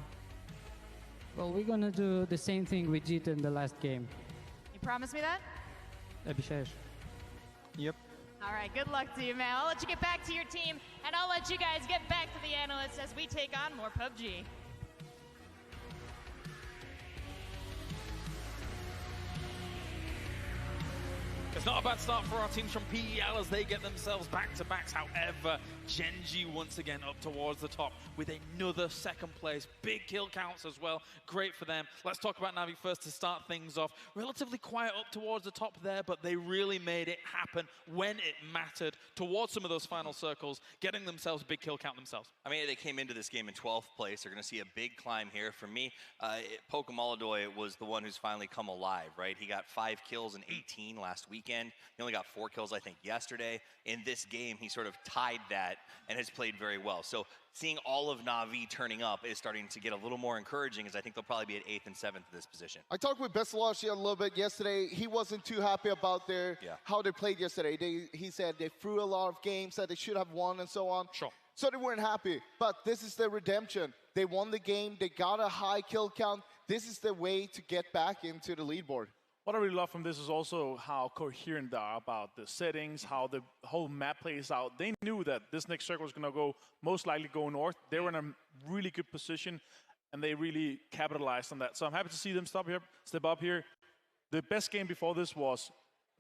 Well, we're gonna do the same thing we did in the last game. You promise me that? Обещаешь? Yep. All right, good luck to you, man. I'll let you get back to your team, and I'll let you guys get back to the analysts as we take on more PUBG. It's not a bad start for our teams from PEL as they get themselves back-to-backs. However, Gen.G once again up towards the top with another second place. Big kill counts as well. Great for them. Let's talk about Na'Vi first to start things off. Relatively quiet up towards the top there, but they really made it happen when it mattered towards some of those final circles, getting themselves a big kill count themselves. I mean, they came into this game in 12th place. They're going to see a big climb here. For me, Pokemolodoy was the one who's finally come alive, right? He got 5 kills in 18 last weekend. He only got 4 kills, I think, yesterday. In this game, he sort of tied that and has played very well. So seeing all of Na'Vi turning up is starting to get a little more encouraging, as I think they'll probably be at 8th and 7th in this position. I talked with Besalashi a little bit yesterday. He wasn't too happy about how they played yesterday. He said they threw a lot of games that they should have won and so on. Sure. So they weren't happy. But this is their redemption. They won the game. They got a high kill count. This is the way to get back into the leaderboard. What I really love from this is also how coherent they are about the settings, how the whole map plays out. They knew that this next circle was going to most likely go north. They were in a really good position, and they really capitalized on that. So I'm happy to see them step up here. The best game before this was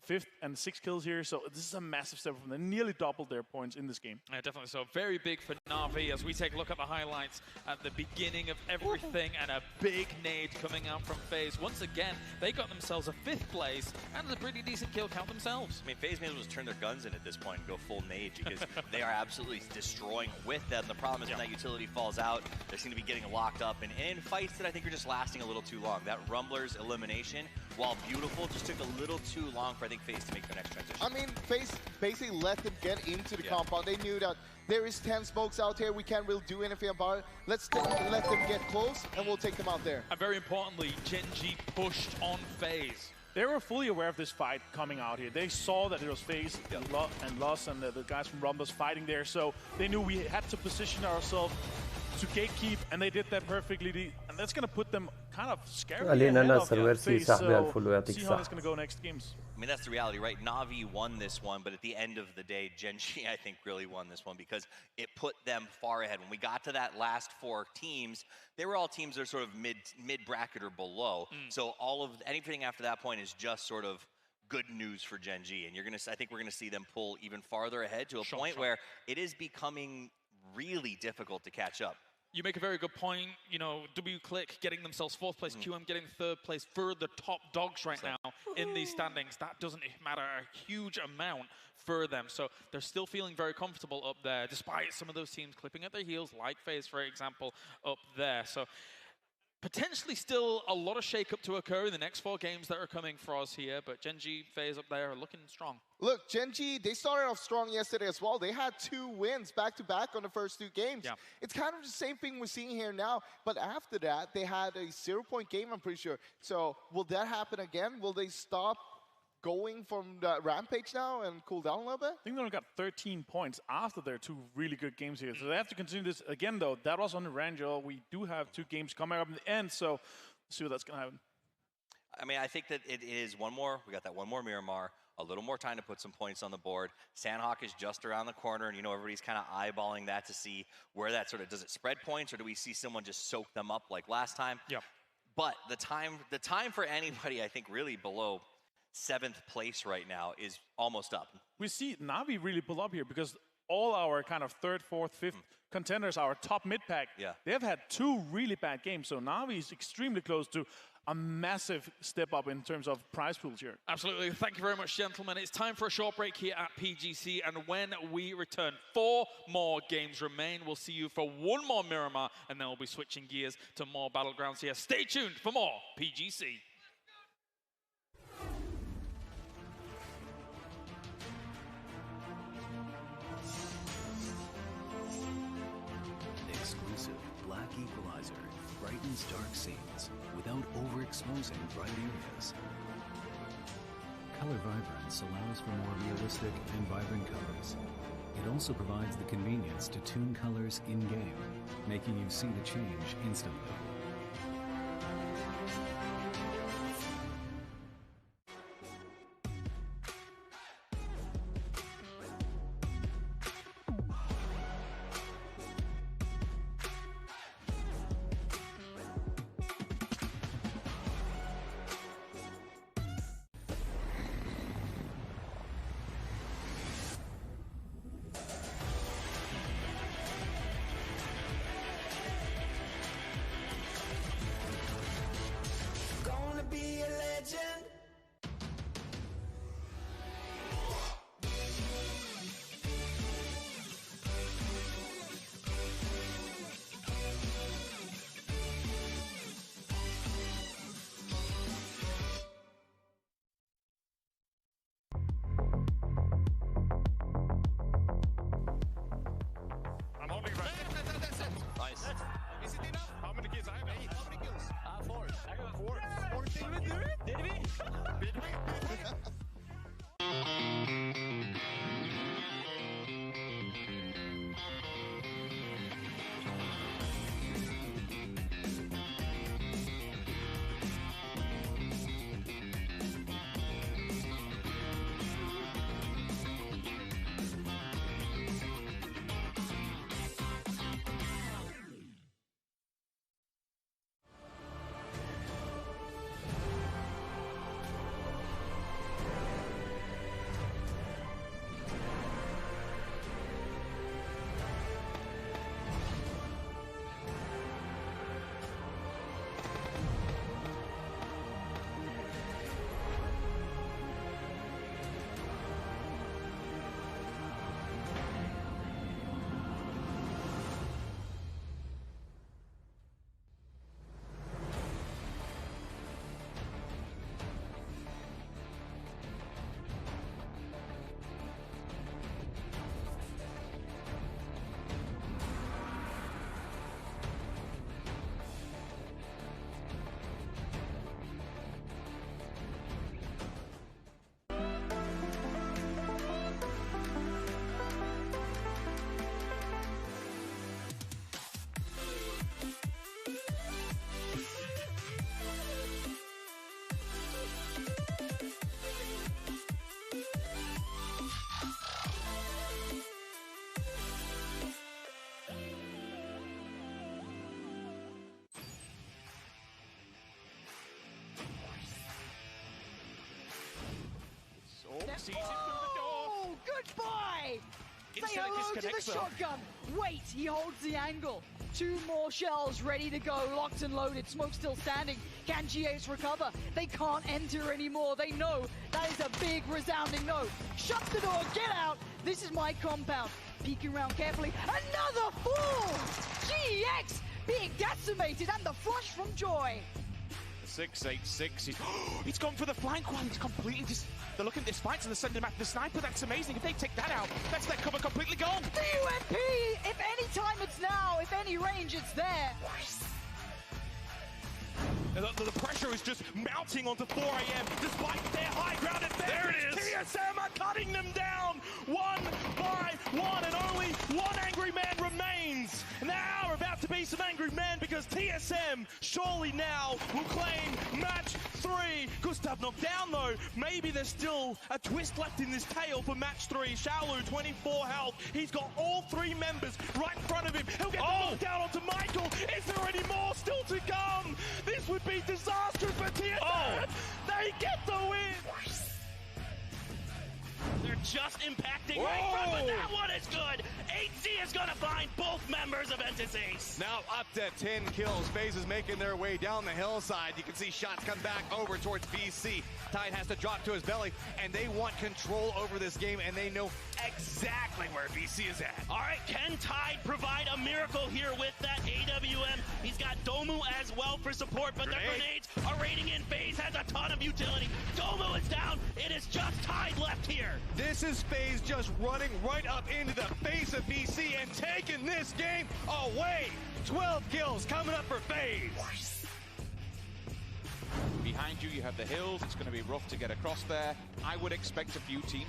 5th and 6 kills here, so this is a massive step from them. They nearly doubled their points in this game. Yeah, definitely so. Very big for Na'Vi as we take a look at the highlights at the beginning of everything, and a big nade coming out from FaZe. Once again, they got themselves a 5th place and a pretty decent kill count themselves. I mean, FaZe may as well just turn their guns in at this point and go full nade, because they are absolutely destroying with them. The problem is when that utility falls out, they seem to be getting locked up in fights that I think are just lasting a little too long. That Rumbler's elimination, while beautiful, just took a little too long for, I think, FaZe to make the next transition. I mean, FaZe basically let them get into the compound. They knew that there is 10 smokes out here. We can't really do anything about it. Let's let them get close, and we'll take them out there. And very importantly, Gen.G pushed on FaZe. They were fully aware of this fight coming out here. They saw that it was FaZe and Loss and the guys from Rumbles fighting there, so they knew we had to position ourselves to gatekeep, and they did that perfectly. And that's going to put them kind of scary ahead of FaZe, so see how it's going to go next games. I mean, that's the reality, right? Na'Vi won this one, but at the end of the day, Gen.G, I think, really won this one because it put them far ahead. When we got to that last 4 teams, they were all teams that are sort of mid-bracket or below. So anything after that point is just sort of good news for Gen.G. And I think we're going to see them pull even farther ahead to a point where it is becoming really difficult to catch up. You make a very good point. You know, WClick getting themselves 4th place, QM getting 3rd place for the top dogs right now in these standings. That doesn't matter a huge amount for them. So they're still feeling very comfortable up there, despite some of those teams clipping at their heels, like FaZe, for example, up there. So potentially still a lot of shake-up to occur in the next 4 games that are coming for us here, but Gen.G, FaZe up there are looking strong. Look, Gen.G, they started off strong yesterday as well. They had 2 wins back-to-back on the first 2 games. Yeah. It's kind of the same thing we're seeing here now, but after that, they had a 0-point game, I'm pretty sure. So will that happen again? Will they stop going from the rampage now and cool down a little bit? I think they only got 13 points after their 2 really good games here. So they have to continue this again, though. That was on the Rangel. We do have 2 games coming up in the end, so let's see what that's going to happen. I mean, I think that it is one more. We got that one more Miramar. A little more time to put some points on the board. Sandhawk is just around the corner, and everybody's kind of eyeballing that to see where that sort of, does it spread points, or do we see someone just soak them up like last time? Yeah. But the time for anybody, I think, really below 7th place right now is almost up. We see Na'Vi really pull up here because all our kind of 3rd, 4th, 5th contenders, our top mid-pack, they have had 2 really bad games. So Na'Vi is extremely close to a massive step up in terms of prize pools here. Absolutely. Thank you very much, gentlemen. It's time for a short break here at PGC, and when we return, 4 more games remain. We'll see you for 1 more Miramar, and then we'll be switching gears to more Battlegrounds here. Stay tuned for more PGC. Exclusive Black Equalizer brightens dark scenes without overexposing bright areas. Color Vibrance allows for more realistic and vibrant colors. It also provides the convenience to tune colors in-game, making you see the change instantly. Is it enough? How many kills? I have 8. How many kills? 4. I got 4. 4. Did we do it? Did we? Did we? Sees it through the door. Oh, goodbye! Say hello to the shotgun. Wait, he holds the angle. 2 more shells ready to go, locked and loaded. Smoke still standing. Can GH recover? They can't enter anymore. They know that is a big resounding no. Shut the door, get out. This is my compound. Peeking around carefully. Another fall! GX being decimated and the flush from Joy. 686. He's gone for the flank one. He's completely just. They're looking at this fight and they're sending him after the sniper. That's amazing. If they take that out, that's their cover completely gone. The UMP! If any time it's now, if any range, it's there. The pressure is just mounting onto 4 AM despite their high ground advantage. There it is. TSM are cutting them down 1 by 1, and only 1 angry man remains. Now are about to be some angry men because TSM surely now will claim match 3. Gustav knocked down though. Maybe there's still a twist left in this tail for match 3. Xiaolu, 24 health. He's got all 3 members right in front of him. He'll get knocked down onto Michael. Is there any more still to come? This would be disastrous for TSM. They get the win. They're just impacting right from, but that one is good. HC is gonna find both members of Entis Ace. Now up to 10 kills. FaZe is making their way down the hillside. You can see shots come back over towards VC. Tide has to drop to his belly, and they want control over this game, and they know exactly where VC is at. All right, can Tide provide a miracle here with that AWM? He's got Domu as well for support, but the grenades are raiding in. FaZe has a ton of utility. Domu is down. It is just Tide left here. This is FaZe just running right up into the face of VC and taking this game away. 12 kills coming up for FaZe. Behind you, you have the hills. It's going to be rough to get across there. I would expect a few teams